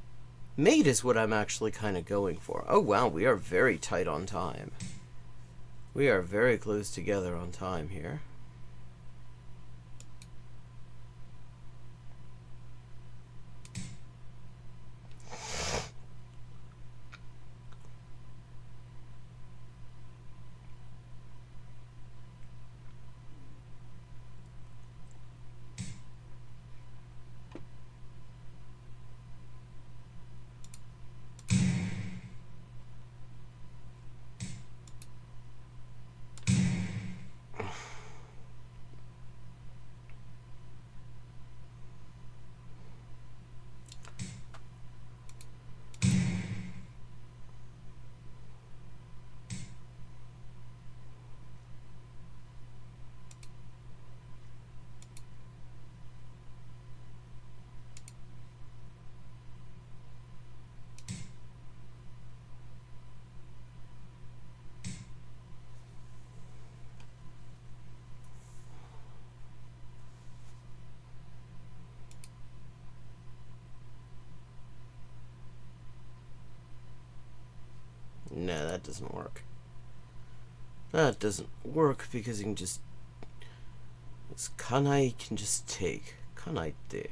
Mate is what I'm actually kind of going for. Oh wow, we are very tight on time. We are very close together on time here. No, that doesn't work. That doesn't work because you can just... This kanai can just take. Kanaiって.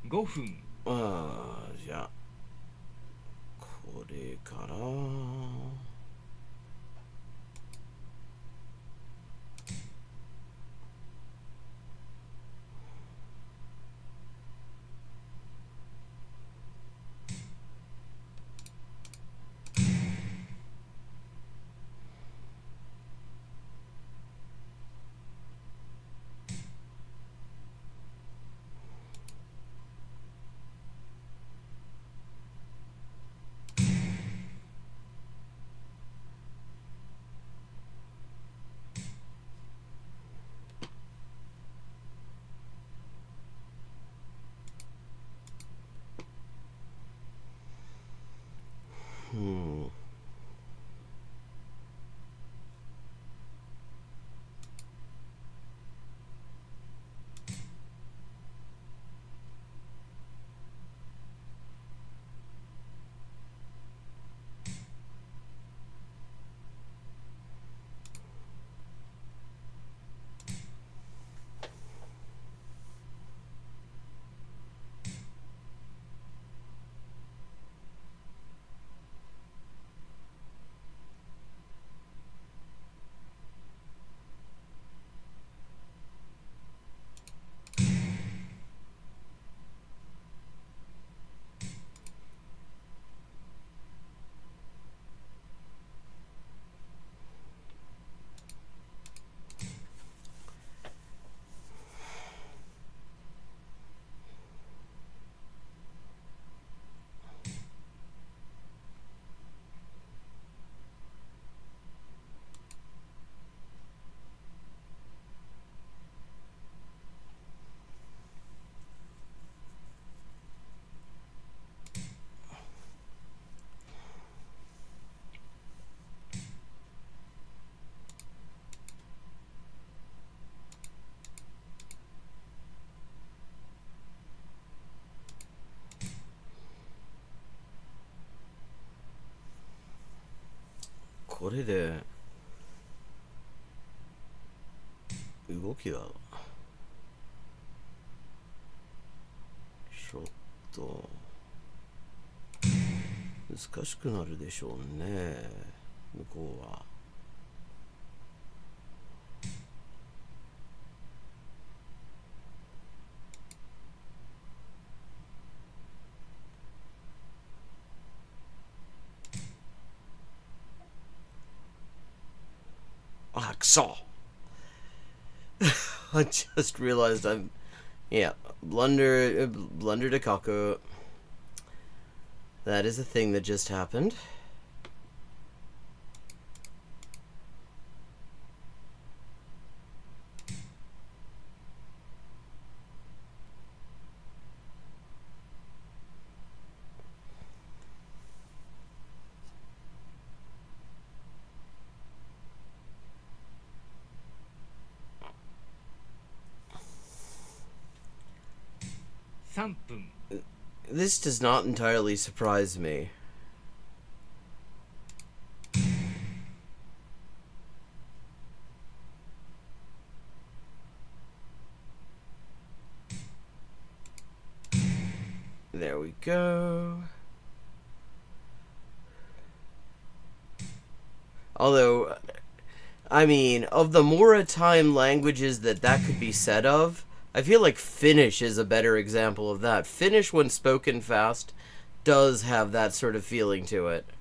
5分。じゃあ、これから。これで動きがちょっと難しくなるでしょうね、向こうは。Kuso. I just realized yeah, blunder de Kaku. That is a thing that just happened. This does not entirely surprise me. There we go. Although, I mean, of the Maritime languages that could be said of, I feel like Finnish is a better example of that. Finnish, when spoken fast, does have that sort of feeling to it.2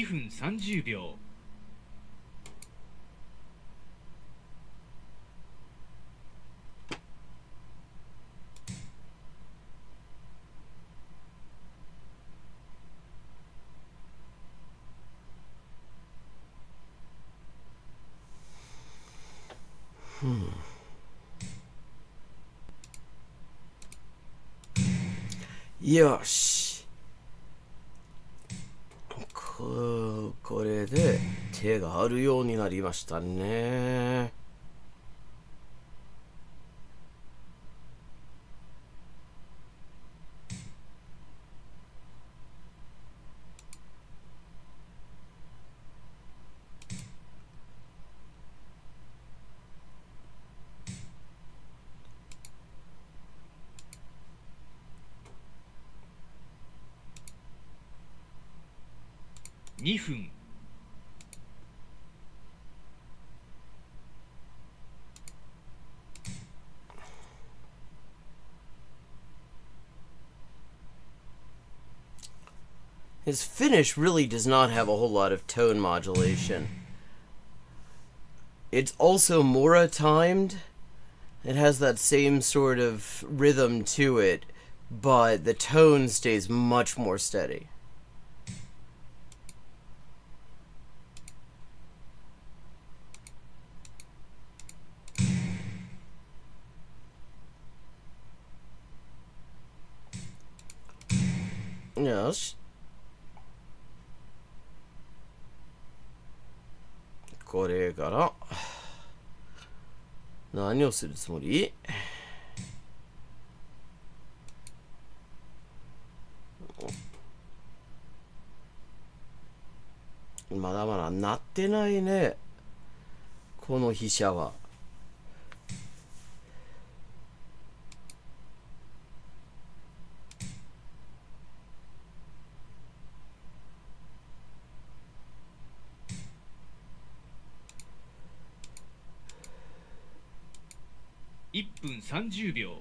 分30秒。よし。これで手があるようになりましたね。2分。His Finnish really does not have a whole lot of tone modulation. It's also Mora timed. It has that same sort of rhythm to it, but the tone stays much more steady. Yes. これから何をするつもり？まだまだなってないね、この飛車は。1分30秒。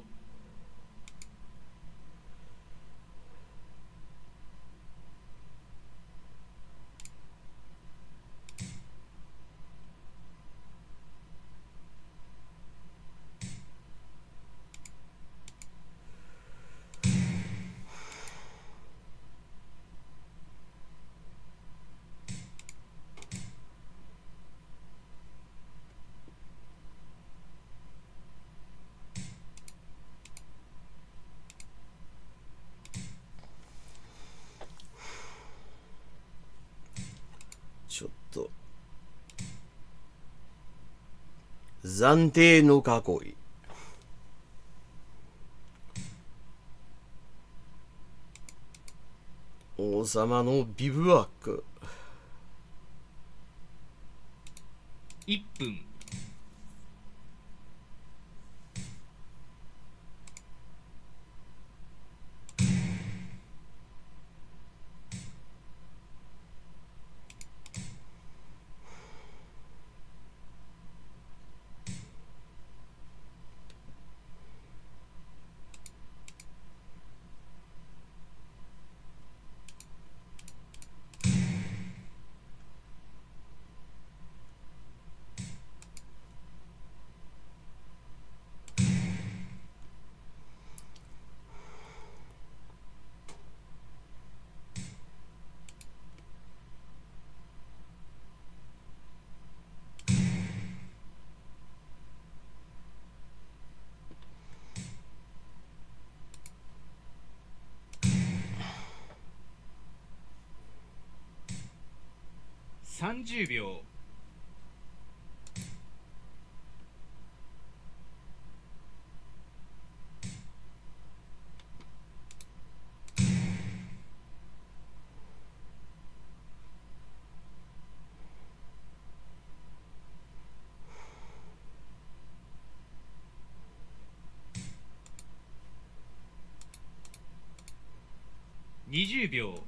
暫定の囲い。王様のビブワック。1分。30秒。20秒。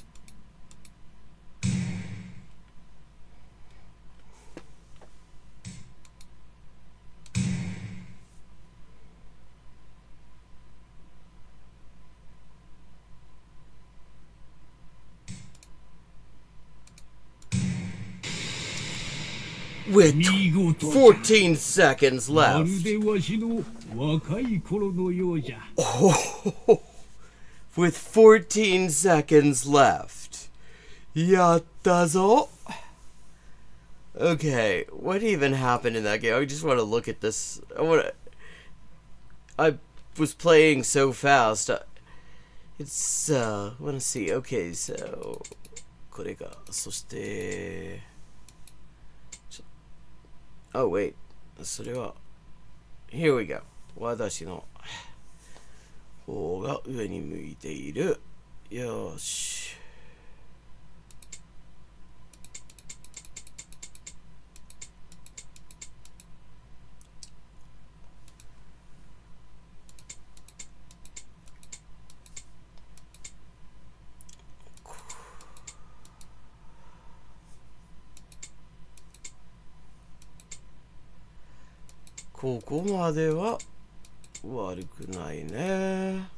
With 見事じゃ。 14 seconds まる left. でわしの若い頃のようじゃ。 With 14 seconds left. Yatta Okay, what even happened in that game? I just want to look at this. I was playing so fast. It's, I want to see. Okay, so... これが、そして... Oh, wait. それは... Here we go. 私の方が上に向いている。よし。ここまでは悪くないね。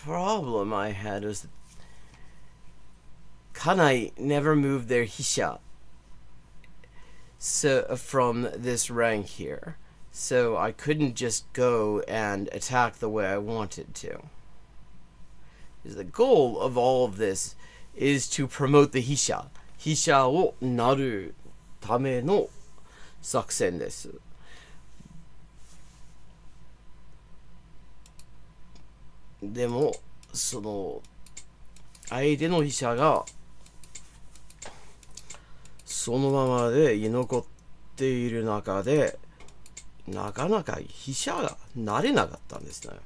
Problem I had was that Kanai never moved their Hisha from this rank here. So I couldn't just go and attack the way I wanted to. The goal of all of this is to promote the Hisha. Hisha をなるための作戦です。でもその相手の飛車がそのままで居残っている中でなかなか飛車が慣れなかったんですね。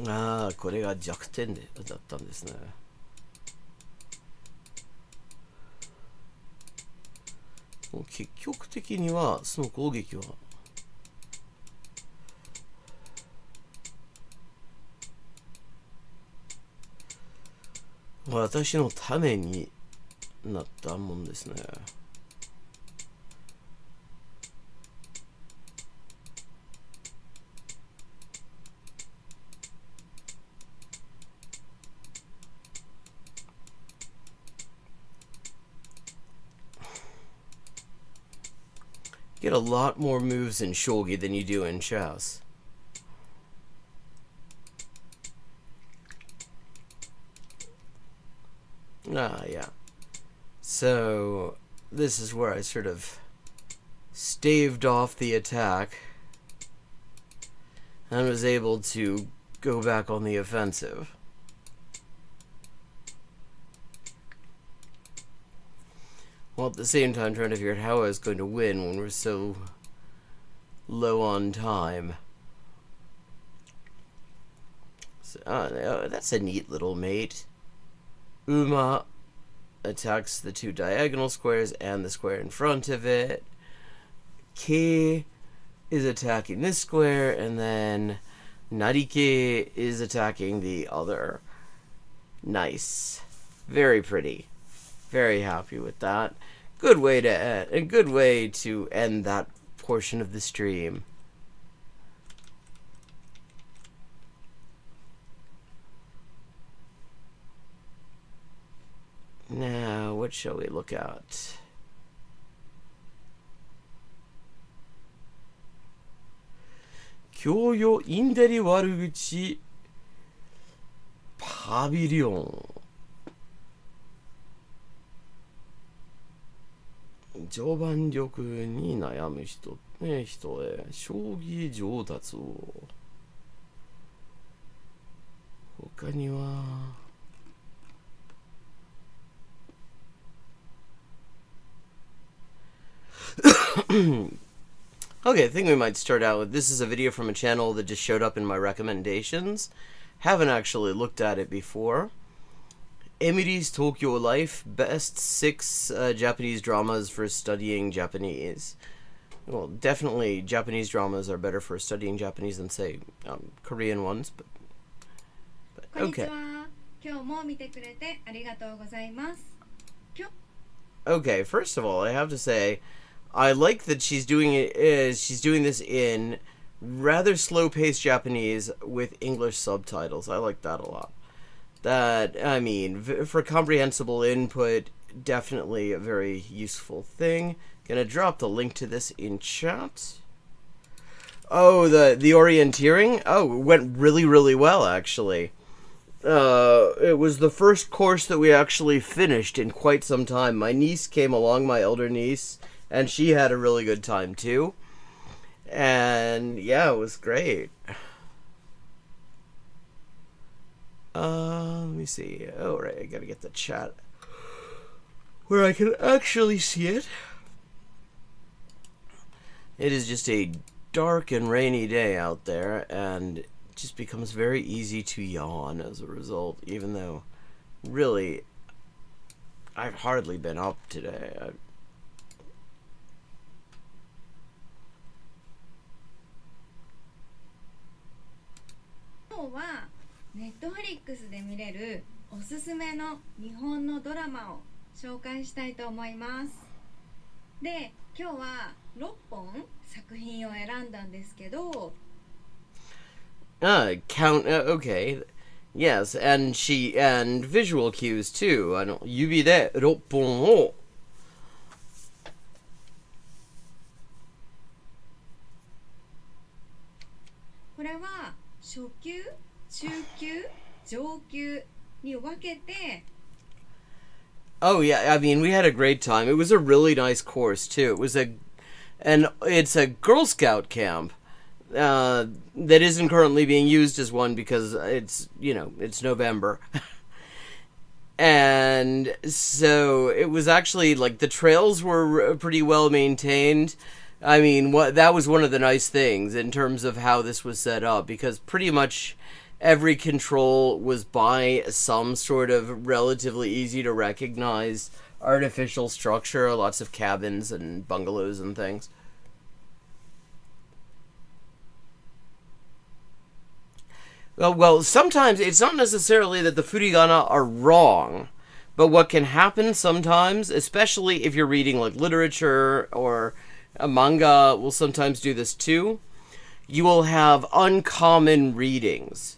ああ、これが弱点だったんですね。結局的にはその攻撃は私のためになったもんですね。get a lot more moves in Shogi than you do in chess. Yeah. So, this is where I sort of staved off the attack and was able to go back on the offensive. While at the same time trying to figure out how I was going to win when we're so low on time. So, that's a neat little mate. Uma attacks the two diagonal squares and the square in front of it. K is attacking this square, and then Narike is attacking the other. Nice. Very pretty. Very happy with that. Good way to end that portion of the stream. Now, what shall we look at? Kyoyo Inderi Waruguchi Pavilion. 序盤力に悩む人へ将棋上達を。他にはOkay, I think we might start out with, this is a video from a channel that just showed up in my recommendations. Haven't actually looked at it before. Emily's Tokyo Life, best 6 Japanese dramas for studying Japanese. Well, definitely Japanese dramas are better for studying Japanese than, say, Korean ones, but okay. Okay, first of all, I have to say, I like that she's doing this in rather slow-paced Japanese with English subtitles. I like that a lot. That, I mean, for comprehensible input, definitely a very useful thing. Gonna drop the link to this in chat. Oh, the orienteering? Oh, it went really, really well, actually. It was the first course that we actually finished in quite some time. My niece came along, my elder niece, and she had a really good time, too. And, yeah, it was great. Let me see. Oh, right, I gotta get the chat where I can actually see it. It is just a dark and rainy day out there, and it just becomes very easy to yawn as a result, even though, really, I've hardly been up today. Netflix で見れるおすすめの日本のドラマを紹介したいと思います。で、今日は6本作品を選んだんですけど、okay. Yes, and visual cues too. 指で6本を。これは初級、中級、上級に分けて。Oh yeah, I mean, we had a great time. It was a really nice course too. It's a Girl Scout camp that isn't currently being used as one because it's November. And so it was actually, like, the trails were pretty well maintained. I mean, that was one of the nice things in terms of how this was set up, because pretty much every control was by some sort of relatively easy to recognize artificial structure, lots of cabins and bungalows and things. Well, sometimes it's not necessarily that the furigana are wrong, but what can happen sometimes, especially if you're reading like literature or a manga will sometimes do this too, you will have uncommon readings.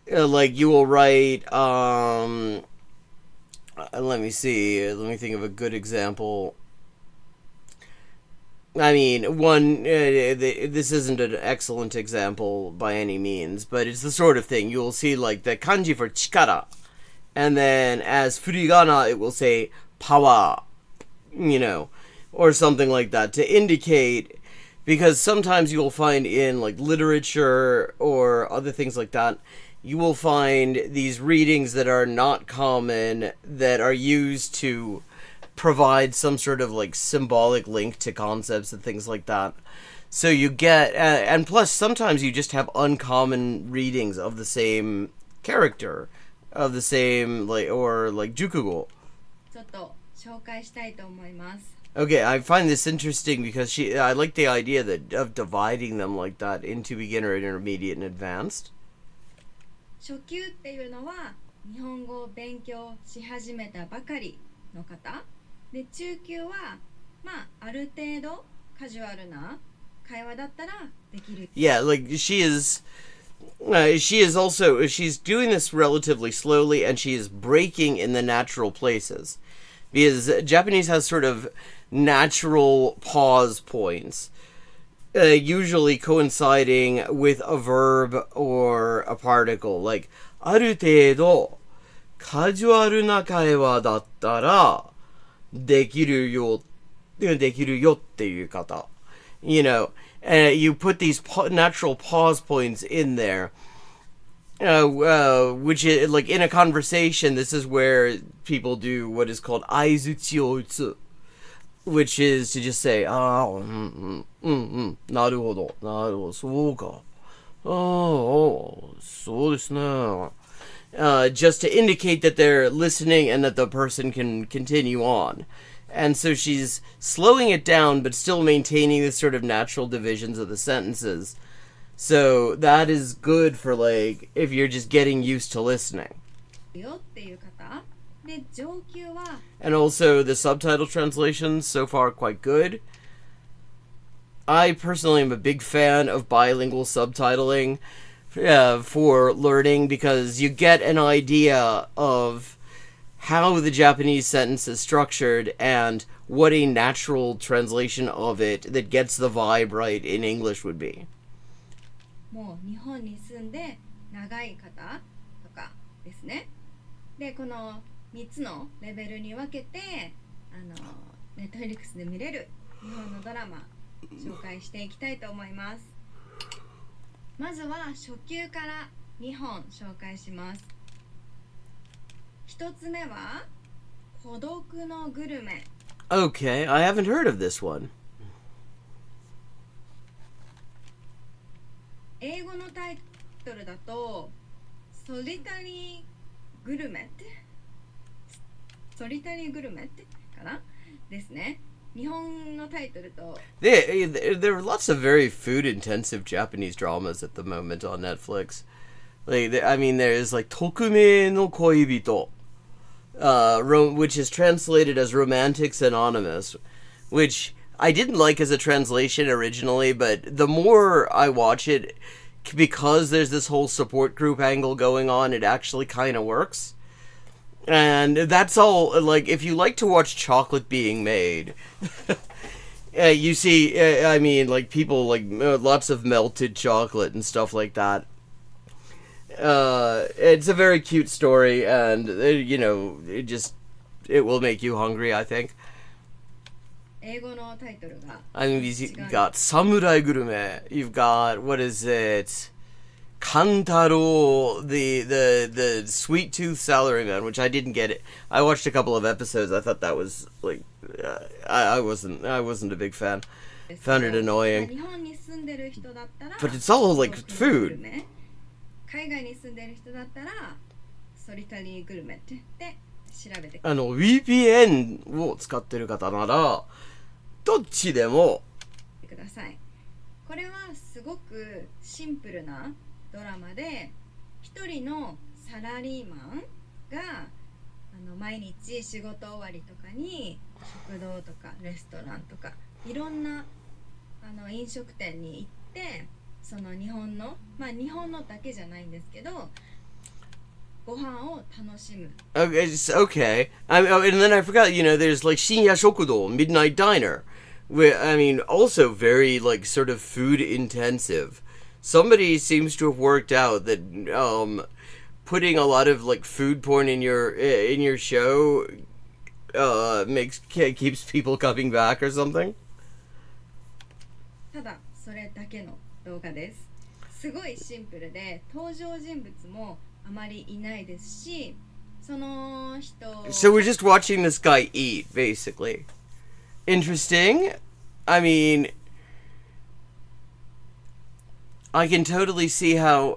Like you will write, let me think of a good example. I mean, this isn't an excellent example by any means, but it's the sort of thing you'll see, like the kanji for chikara, and then as furigana it will say power, or something like that to indicate, because sometimes you'll find in like literature or other things like that, you will find these readings that are not common that are used to provide some sort of like symbolic link to concepts and things like that. So you get, and plus sometimes you just have uncommon readings of the same character, of the same or jukugo. ちょっと紹介したいと思います。 Okay, I find this interesting because I like the idea of dividing them like that into beginner, intermediate, and advanced. 初級っていうのは日本語を勉強し始めたばかりの方で、中級はある程度カジュアルな会話だったらできる。 Yeah, like she's doing this relatively slowly, and she is breaking in the natural places, because Japanese has sort of natural pause points, usually coinciding with a verb or a particle, like ある程度カジュアルな会話だったらできるよっていう方. You put these natural pause points in there, which is like in a conversation. This is where people do what is called aizuchi o utsu, which is to just say, なるほど、そうか、そうですね. Just to indicate that they're listening and that the person can continue on. And so she's slowing it down, but still maintaining the sort of natural divisions of the sentences. So that is good for, like, if you're just getting used to listening. よっていう方で、上級は And also the subtitle translations so far quite good. I personally am a big fan of bilingual subtitling for learning, because you get an idea of how the Japanese sentence is structured and what a natural translation of it that gets the vibe right in English would be. もう日本に住んで長い方とかですね。で、この3つのレベルに分けてNetflix で見れる日本のドラマ紹介していきたいと思います。まずは初級から2本紹介します。1つ目は孤独のグルメ。 Okay, I haven't heard of this one. 英語のタイトルだとソリタリーグルメってかなですね。日本のタイトルと There are lots of very food-intensive Japanese dramas at the moment on Netflix. There's like Tokume no Koibito, which is translated as Romantics Anonymous, which I didn't like as a translation originally, but the more I watch it, because there's this whole support group angle going on, it actually kind of works. And that's all, like, if you like to watch chocolate being made, you see, people, like, lots of melted chocolate and stuff like that. It's a very cute story, and, it will make you hungry, I think. 英語のタイトルが You've got Samurai Gurume, you've got, what is it? Kantaro, the sweet tooth salaryman, which I didn't get it. I watched a couple of episodes. I thought that was like, I wasn't a big fan. Found it annoying. 日本に住んでる人だったら But it's all like food. 海外に住んでる人だったらソリタリーグルメって言って調べて VPN を使ってる方ならどっちでもください。これはすごくシンプルなドラマで、一人のサラリーマンが毎日仕事終わりとかに食堂とかレストランとかいろんな飲食店に行って、その日本の日本のだけじゃないんですけどご飯を楽しむ。 Okay. And then I forgot, there's like Shinya Shokudo, Midnight Diner, I mean, also very like sort of food intensive. Somebody seems to have worked out that putting a lot of like food porn in your show keeps people coming back or something. ただそれだけの動画です。すごいシンプルで登場人物もあまりいないですし、その人 So we're just watching this guy eat, basically. Interesting. I mean, I can totally see how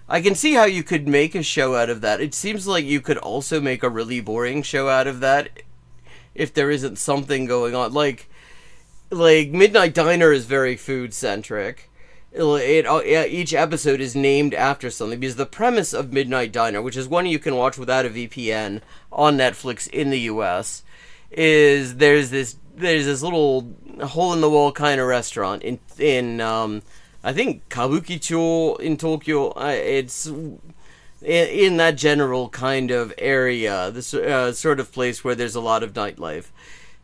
you could make a show out of that. It seems like you could also make a really boring show out of that if there isn't something going on. Like Midnight Diner is very food centric. Each episode is named after something, because the premise of Midnight Diner, which is one you can watch without a VPN on Netflix in the US, is there's this little hole in the wall kind of restaurant in I think Kabukicho in Tokyo. It's in that general kind of area, this sort of place where there's a lot of nightlife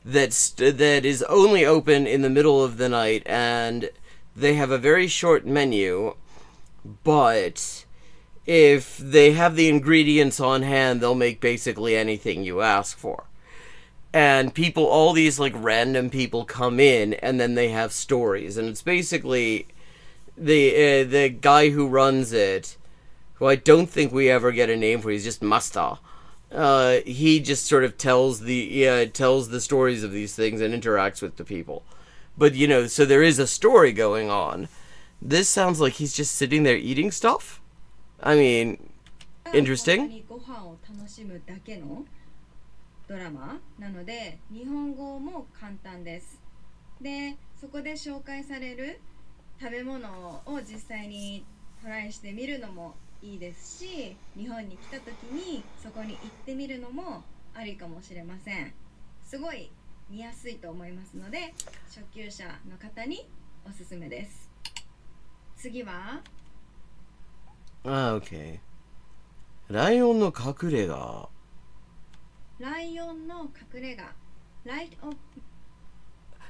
that is only open in the middle of the night, and they have a very short menu, but if they have the ingredients on hand, they'll make basically anything you ask for. And people, all these like random people come in, and then they have stories, and it's basically the guy who runs it, who I don't think we ever get a name for. He's just Masta. He just sort of tells the stories of these things and interacts with the people. But, you know, so there is a story going on. This sounds like he's just sitting there eating stuff. I mean, interesting. ご飯を楽しむだけのドラマなので、日本語も簡単です。で、そこで紹介される食べ物を実際にトライしてみるのもいいですし、日本に来た時にそこに行ってみるのもありかもしれません。すごい見やすいと思いますので、初級者の方におすすめです。次は Okay. ライオンの隠れ家。ライオンの隠れ家 Light of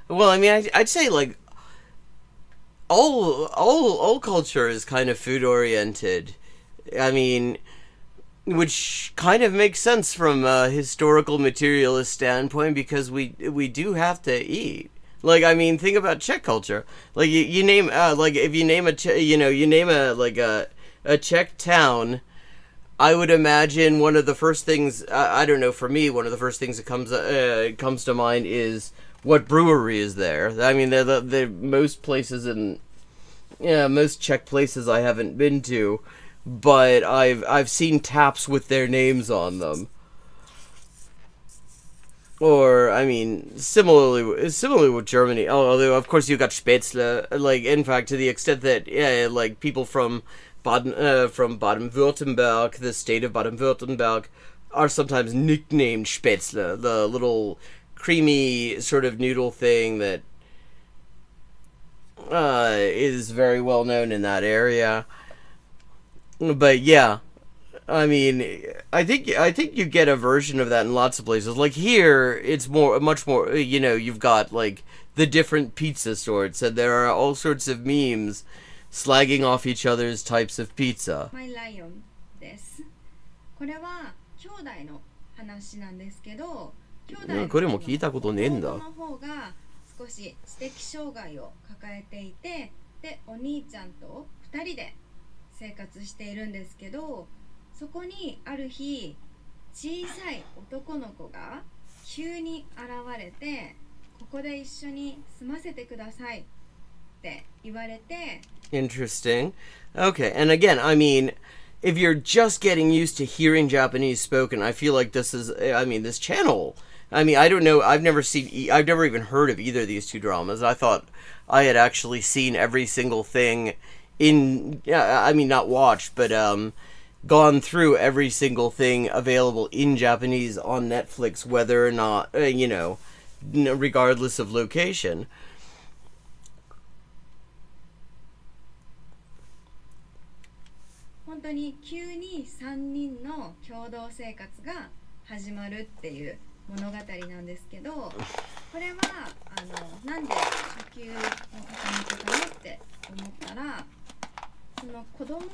Well, I mean, I'd say like all culture is kind of food oriented. I mean, which kind of makes sense from a historical materialist standpoint, because we do have to eat. Like, I mean, think about Czech culture. Like, you name like if you name a Czech town, I would imagine one of the first things, I don't know, for me, one of the first things that comes to mind is what brewery is there. I mean, the most places most Czech places I haven't been to, but I've seen taps with their names on them. Or, I mean, similarly with Germany, although of course you got Spätzle, like, in fact, to the extent that, like, people from Baden-Württemberg, the state of Baden-Württemberg, are sometimes nicknamed Spätzle, the little creamy sort of noodle thing that is very well known in that area. But yeah, I mean, I think you get a version of that in lots of places. Like here, it's much more, you know, you've got like the different pizza sorts, and there are all sorts of memes slagging off each other's types of pizza. My Lion です。これは兄弟の話なんですけど、兄弟のこれも聞いたことねえんだ。弟の方が少し知的障害を抱えていて、でお兄ちゃんと2人で生活しているんですけど、そこにある日小さい男の子が急に現れて、ここで一緒に住ませてくださいって言われて。Interesting. Okay, and again, I mean, if you're just getting used to hearing Japanese spoken, I feel like this channel, I mean, I don't know, I've never even heard of either of these two dramas. I thought I had actually seen every single thing not watched, but gone through every single thing available in Japanese on Netflix, whether or not, regardless of location. 本当に急に3人の共同生活が始まるっていう物語なんですけど、これはなんで初級の方向けかなって思ったら、その子供と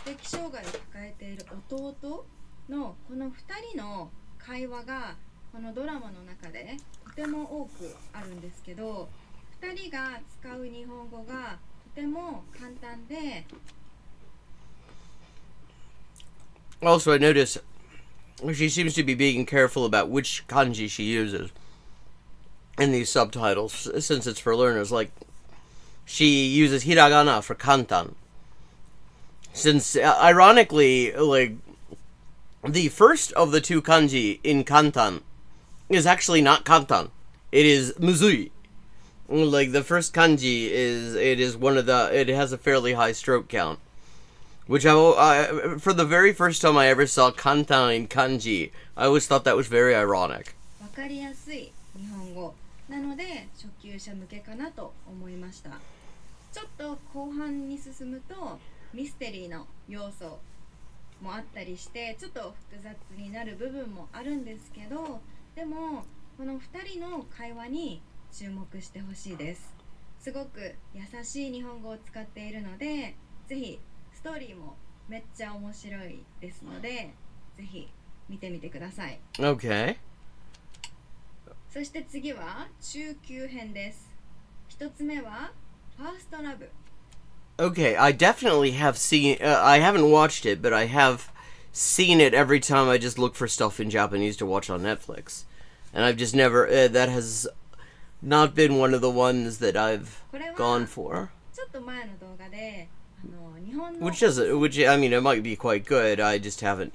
知的障害を抱えている弟のこの2人の会話がこのドラマの中でとても多くあるんですけど、2人が使う日本語がとても簡単で。 Also, I notice she seems to be being careful about which kanji she uses in these subtitles, since it's for learners. Like, she uses hiragana for kantan. Since, ironically, like, the first of the two kanji in kantan is actually not kantan. It is muzui. Like, the first kanji it has a fairly high stroke count. Which for the very first time I ever saw kantan in kanji, I always thought that was very ironic. わかりやすい日本語なので初級者向けかなと思いました。ちょっと後半に進むとミステリーの要素もあったりしてちょっと複雑になる部分もあるんですけど、でもこの2人の会話に注目してほしいです。すごく優しい日本語を使っているので、ぜひストーリーもめっちゃ面白いですので、ぜひ見てみてください。 Okay. そして次は中級編です。一つ目はファーストラブ。 Okay, I definitely have seen... I haven't watched it, but I have seen it every time I just look for stuff in Japanese to watch on Netflix. And I've just never... that has not been one of the ones that I've gone for. ちょっと前の動画で日本の Which, I mean, it might be quite good. I just haven't...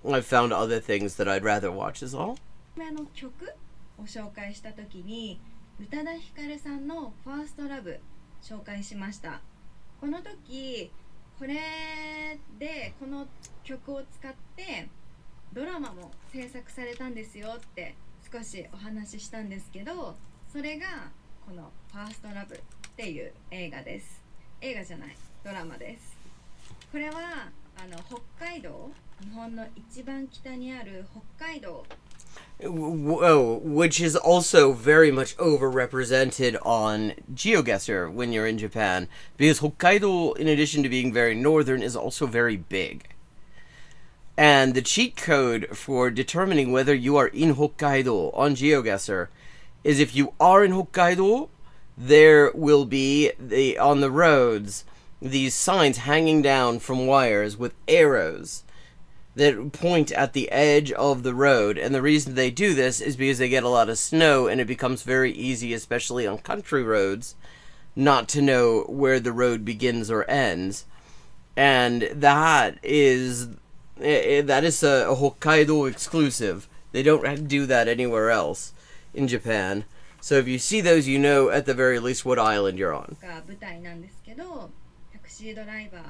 I've found other things that I'd rather watch is all. の曲を紹介したときに宇多田ヒカルさんのファーストラブ紹介しました。この時これでこの曲を使ってドラマも制作されたんですよって少しお話ししたんですけど、それがこのファーストラブっていう映画です。映画じゃない、ドラマです。これは北海道、日本の一番北にある北海道 which is also very much overrepresented on GeoGuessr when you're in Japan, because Hokkaido, in addition to being very northern, is also very big. And the cheat code for determining whether you are in Hokkaido on GeoGuessr is if you are in Hokkaido, there will be on the roads these signs hanging down from wires with arrows that point at the edge of the road, and the reason they do this is because they get a lot of snow, and it becomes very easy, especially on country roads, not to know where the road begins or ends. And that is a Hokkaido exclusive. They don't do that anywhere else in Japan. So if you see those, you know at the very least what island you're on. が舞台なんですけど、タクシードライバー、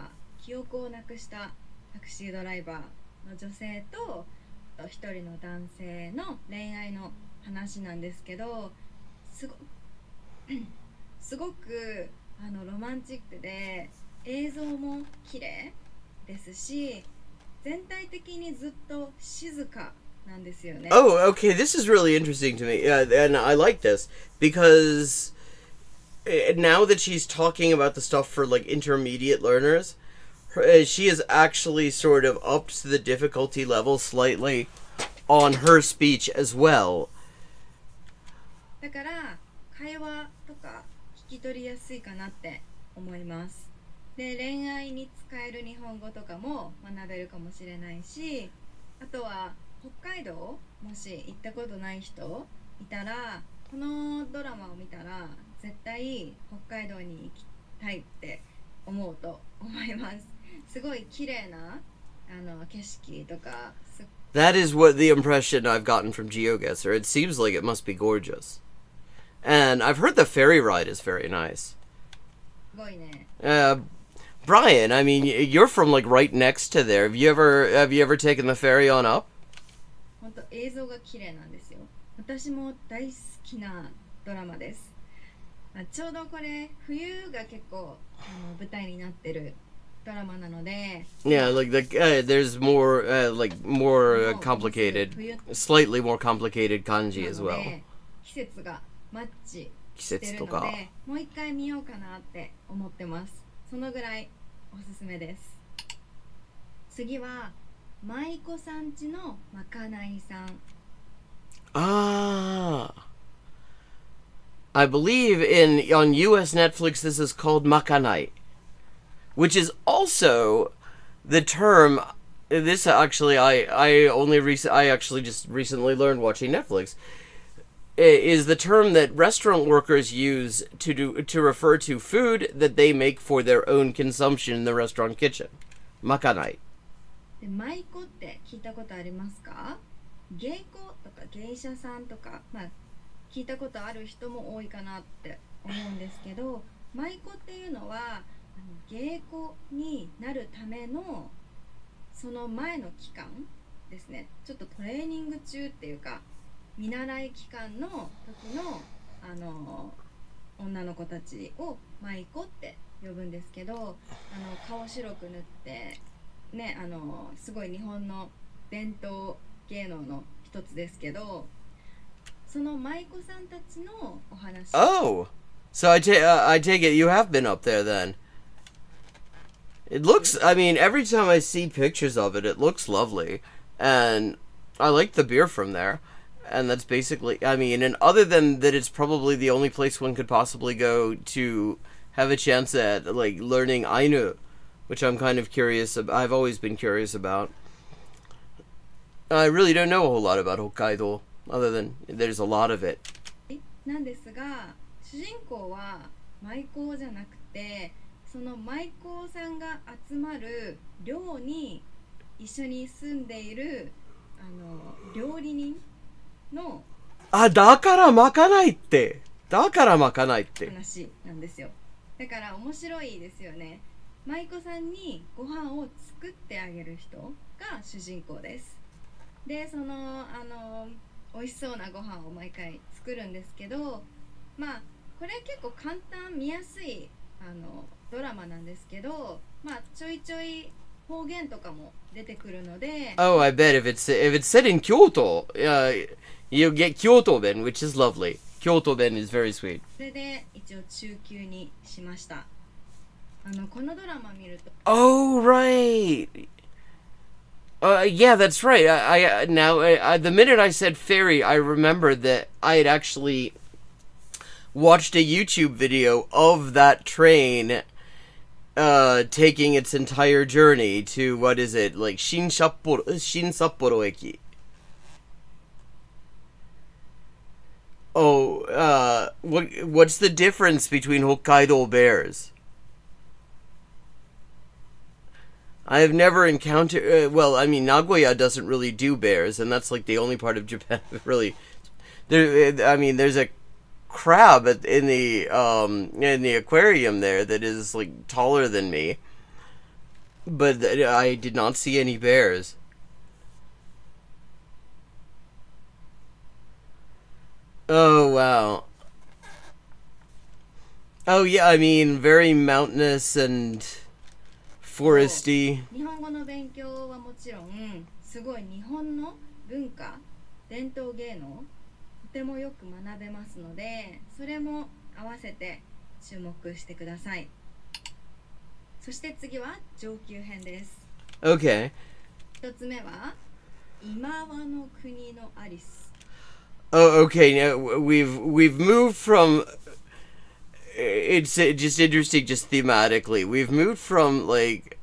記憶をなくしたタクシードライバーの女性と一人の男性の恋愛の話なんですけど、すごくロマンチックで映像も綺麗ですし、全体的にずっと静かなんですよね。 Oh, okay, this is really interesting to me, and I like this because now that she's talking about the stuff for like intermediate learners, she has actually sort of upped the difficulty level slightly on her speech as well. だから会話とか聞き取りやすいかなって思います。で、恋愛に使える日本語とかも学べるかもしれないし、あとは北海道もし行ったことない人いたら、このドラマを見たら絶対北海道に行きたいって思うと思います。すごい綺麗な景色とか。 That is what the impression I've gotten from GeoGuessr. It seems like it must be gorgeous. And I've heard the ferry ride is very nice. すごいね。 Brian, I mean, you're from like right next to there. Have you ever taken the ferry on up? 本当映像が綺麗なんですよ。私も大好きなドラマです。ちょうどこれ冬が結構舞台になってるドラマなので。 Yeah, like there's more more complicated, slightly more complicated kanji as well. 季節がマッチ季してるの節とか。で、もう一回見ようかなって思ってます。そのぐらいおすすめです。次は舞妓さんちのまかないさん。Ah. I believe on US Netflix this is called makanai, which is also the term. This actually I actually just recently learned watching Netflix. Is the term that restaurant workers use to refer to food that they make for their own consumption in the restaurant kitchen. Makanai. で舞妓って聞いたことありますか？芸妓とか芸者さんとか、聞いたことある人も多いかなって思うんですけど、舞妓っていうのは芸妓になるためのその前の期間ですね。ちょっとトレーニング中っていうか見習い期間の時の女の子たちを舞妓って呼ぶんですけど、顔白く塗ってね、すごい日本の伝統芸能の一つですけど、その舞妓さんたちのお話。Oh, so I take it you have been up there then. It looks, I mean, every time I see pictures of it, it looks lovely, and I like the beer from there. And that's basically, I mean, and other than that, it's probably the only place one could possibly go to have a chance at, like, learning Ainu, which I'm kind of curious about. I've always been curious about. I really don't know a whole lot about Hokkaido, other than there's a lot of it. なんですが、主人公は舞妓じゃなくて、その舞妓さんが集まる寮に一緒に住んでいる料理人のだからまかないって話なんですよ。だから面白いですよね。舞妓さんにご飯を作ってあげる人が主人公です。で、その美味しそうなご飯を毎回作るんですけど、これ結構簡単見やすいドラマなんですけど、ちょいちょい方言とかも出てくるので。Oh, I bet if it's set in Kyoto, you get Kyoto Ben, which is lovely. Kyoto Ben is very sweet. それで一応中級にしました。このドラマ見ると。Oh, right. Yeah, that's right. The minute I said ferry, I remembered that I had actually watched a YouTube video of that train taking its entire journey to, what is it, like Shin Sapporo Eki. Oh, what's the difference between Hokkaido bears? I have never encountered, well, I mean, Nagoya doesn't really do bears, and that's like the only part of Japan that really, there's a crab in the aquarium there that is like taller than me, but I did not see any bears. Oh, wow. Oh, yeah, I mean, very mountainous and foresty. 日本語の勉強はもちろん、すごい日本の文化、伝統芸能、とてもよく学べますので、それも合わせて注目してください。そして次は上級編です。Okay. 一つ目は今和の国のアリス。Oh, okay. Now we've moved from. It's just interesting, just thematically. We've moved from like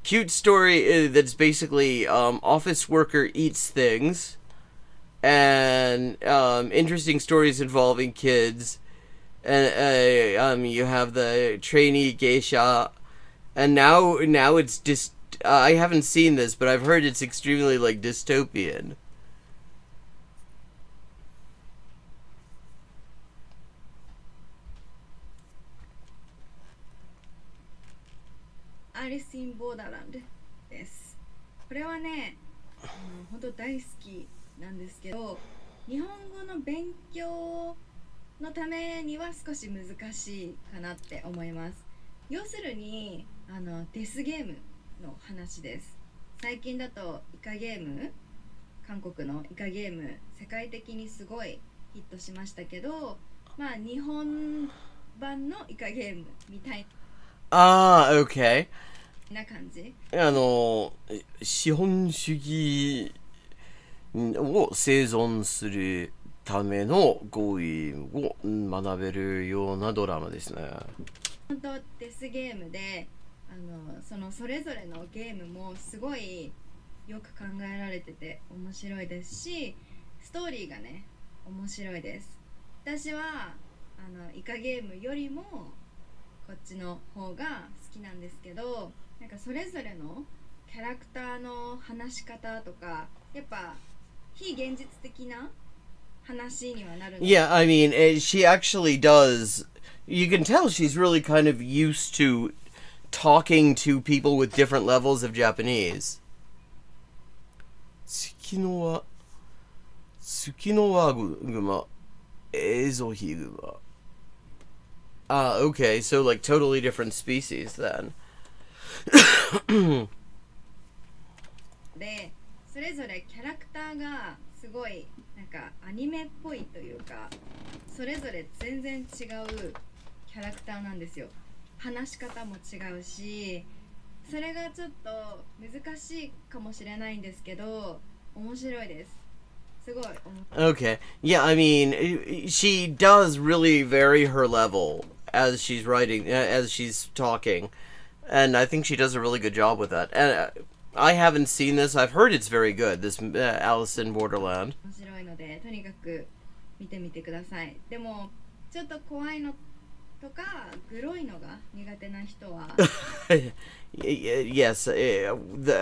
cute story that's basically office worker eats things, and interesting stories involving kids, and you have the trainee geisha, and now it's just I haven't seen this, but I've heard it's extremely like dystopian. Alice in Borderland です。これはね、本当大好きなんですけど、日本語の勉強のためには少し難しいかなって思います。要するにデスゲームの話です。最近だとイカゲーム、韓国のイカゲーム、世界的にすごいヒットしましたけど、まあ日本版のイカゲームみたい Okay. な感じ。資本主義を生存するための語彙を学べるようなドラマですね。本当デスゲームで、それぞれのゲームもすごいよく考えられてて面白いですし、ストーリーがね面白いです。私はイカゲームよりもこっちの方が好きなんですけど、なんかそれぞれのキャラクターの話し方とかやっぱ非現実的な話にはなるので、 Yeah, I mean, she actually does. You can tell she's really kind of used to talking to people with different levels of Japanese. ツキノワグマ、エゾヒグマ。Okay, so like totally different species then. でそれぞれキャラクターがすごいなんかアニメっぽいというか、それぞれ全然違うキャラクターなんですよ。話し方も違うし、それがちょっと難しいかもしれないんですけど面白いです。すごい面白い。 Okay. Yeah, I mean, she does really vary her level as she's writing, as she's talking. And I think she does a really good job with that. And I haven't seen this. I've heard it's very good, this Alice in Borderland. 面白いのでとにかく見てみてください。でもちょっと怖いのとかグロいのが苦手な人はYes,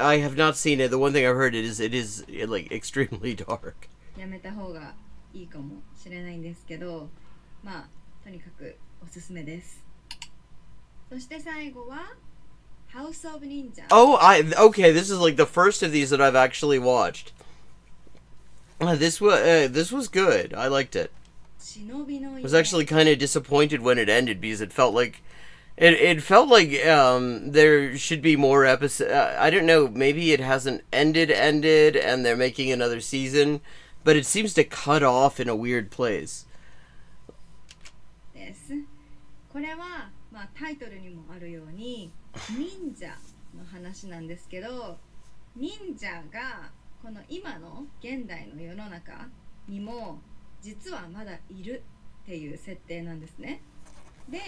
I have not seen it. The one thing I've heard it is like extremely dark. やめた方がいいかもしれないんですけど、まあとにかくおすすめです。そして最後は House of Ninja。 Oh, okay. This is like the first of these that I've actually watched. This was good. I liked it. 忍びの I 家 was actually kind of disappointed when it ended because it felt like it felt like there should be more episodes. I don't know. Maybe it hasn't ended, and they're making another season, but it seems to cut off in a weird place. です。これは、まあ、タイトルにもあるように忍者の話なんですけど、忍者がこの今の現代の世の中にも実はまだいるっていう設定なんですね。で、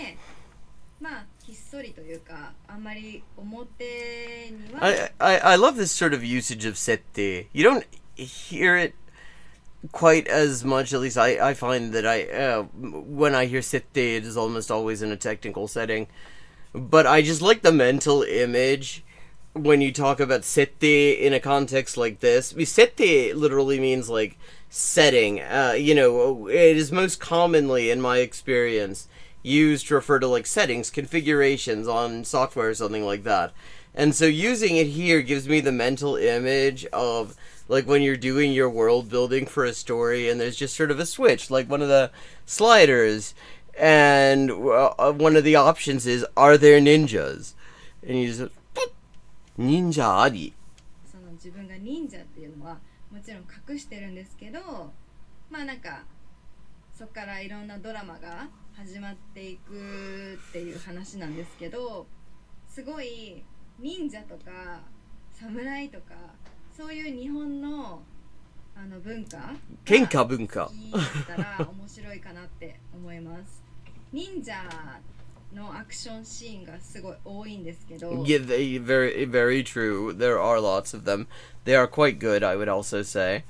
まあひっそりというかあんまり表には I love this sort of usage of sette. You don't hear it quite as much. At least I find that when I hear sette, it is almost always in a technical setting. But I just like the mental image when you talk about sette in a context like this. I mean, sette literally means like setting. It is most commonly, in my experience, used to refer to like settings, configurations on software or something like that. And so using it here gives me the mental image of like when you're doing your world building for a story and there's just sort of a switch, like one of the sliders, and one of the options is, are there ninjas? And you just, ninja ari. その自分が忍者っていうのはもちろん隠してるんですけど、まあなんかそこからいろんなドラマが始まっていくっていう話なんですけど、すごい忍者とか侍とかそういう日本の文化喧嘩文化。好きだったら面白いかなって思います。忍者のアクションシーンがすごい多いんですけど、 Yeah, very, very true. There are lots of them. They are quite good, I would also say.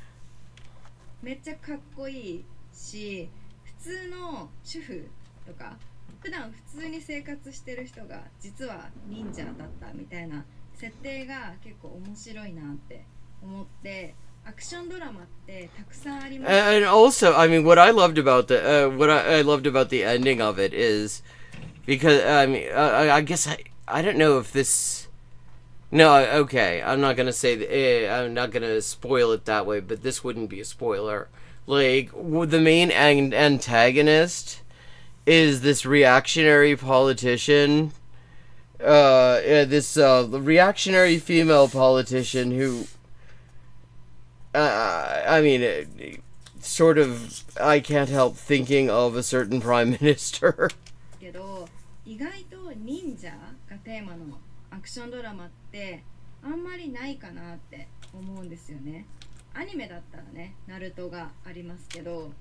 めっちゃかっこいいし、普通の主婦とか普段普通に生活してる人が実は忍者だったみたいな設定が結構面白いなって思って、アクションドラマってたくさんあります。 And also, I mean, what I loved about I loved about the ending of it is because I mean, I guess I don't know if this. No, okay, I'm not gonna say I'm not gonna spoil it that way, but this wouldn't be a spoiler. Like the main antagonist is this reactionary politician. This reactionary female politician who, I mean, sort of, I can't help thinking of a certain prime minister. けど意外と忍者がテーマのアクションドラマってあんまりないかなって思うんですよね。アニメだったらね、ナルトがありますけど、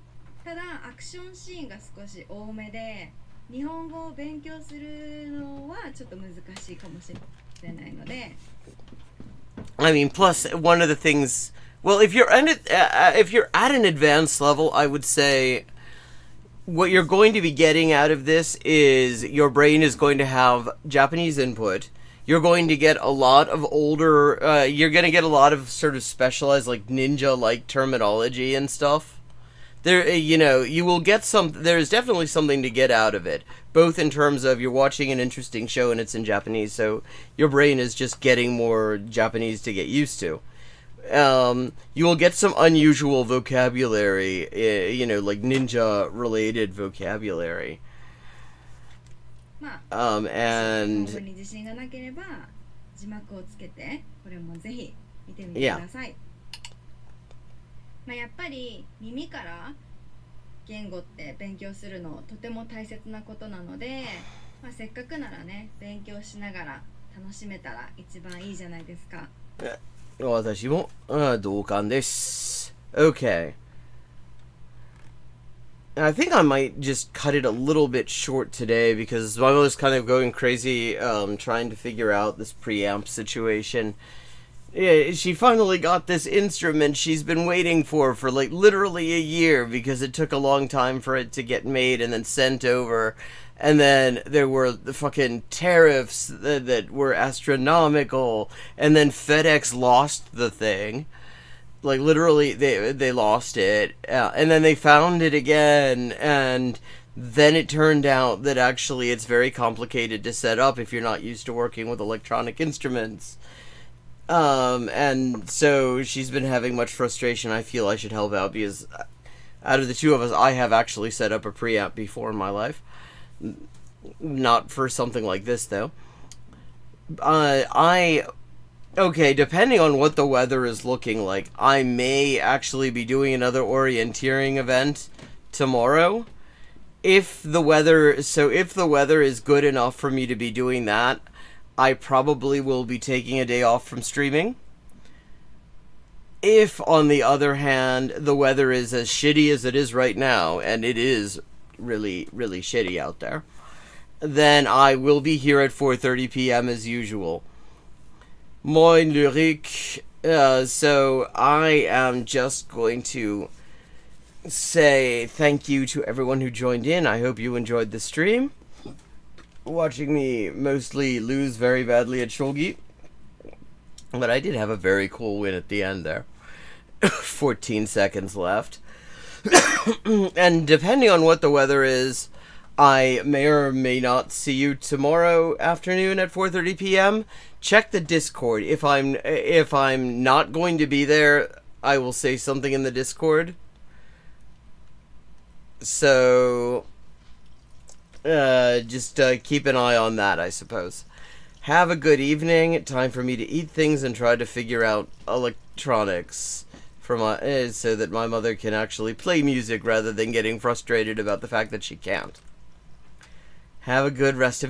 ただアクションシーンが少し多めで、日本語を勉強するのはちょっと難しいかもしれないので。I mean, plus one of the things. Well, if you're at an advanced level, I would say what you're going to be getting out of this is your brain is going to have Japanese input. You're going to get a lot of older. You're going to get a lot of sort of specialized, like ninja-like terminology and stuff. There, you will get some. There's definitely something to get out of it, both in terms of you're watching an interesting show and it's in Japanese, so your brain is just getting more Japanese to get used to. You will get some unusual vocabulary, like ninja-related vocabulary. まあ、and 本当に自信がなければ字幕をつけて、これもぜひ見てみてください。まあ、やっぱり耳から言語って勉強するのとても大切なことなので、まあ、せっかくならね、勉強しながら楽しめたら一番いいじゃないですか。私も同感です。Okay. I think I might just cut it a little bit short today because my mother's kind of going crazy trying to figure out this preamp situation. Yeah, she finally got this instrument she's been waiting for like literally a year because it took a long time for it to get made and then sent over. And then there were the fucking tariffs that were astronomical. And then FedEx lost the thing. Like, literally, they lost it. And then they found it again. And then it turned out that actually it's very complicated to set up if you're not used to working with electronic instruments. And so she's been having much frustration. I feel I should help out because out of the two of us, I have actually set up a preamp before in my life. Not for something like this, though. Okay, depending on what the weather is looking like, I may actually be doing another orienteering event tomorrow. If the weather is good enough for me to be doing that, I probably will be taking a day off from streaming. If, on the other hand, the weather is as shitty as it is right now, and it is really, really shitty out there, then I will be here at 4:30 p.m. as usual. Moin Lyric. So I am just going to say thank you to everyone who joined in. I hope you enjoyed the stream. Watching me mostly lose very badly at Shogi. But I did have a very cool win at the end there. 14 seconds left. And depending on what the weather is, I may or may not see you tomorrow afternoon at 4:30 p.m. Check the Discord. If I'm not going to be there, I will say something in the Discord. So just keep an eye on that, I suppose. Have a good evening. Time for me to eat things and try to figure out electronics for so that my mother can actually play music rather than getting frustrated about the fact that she can't. Have a good rest of your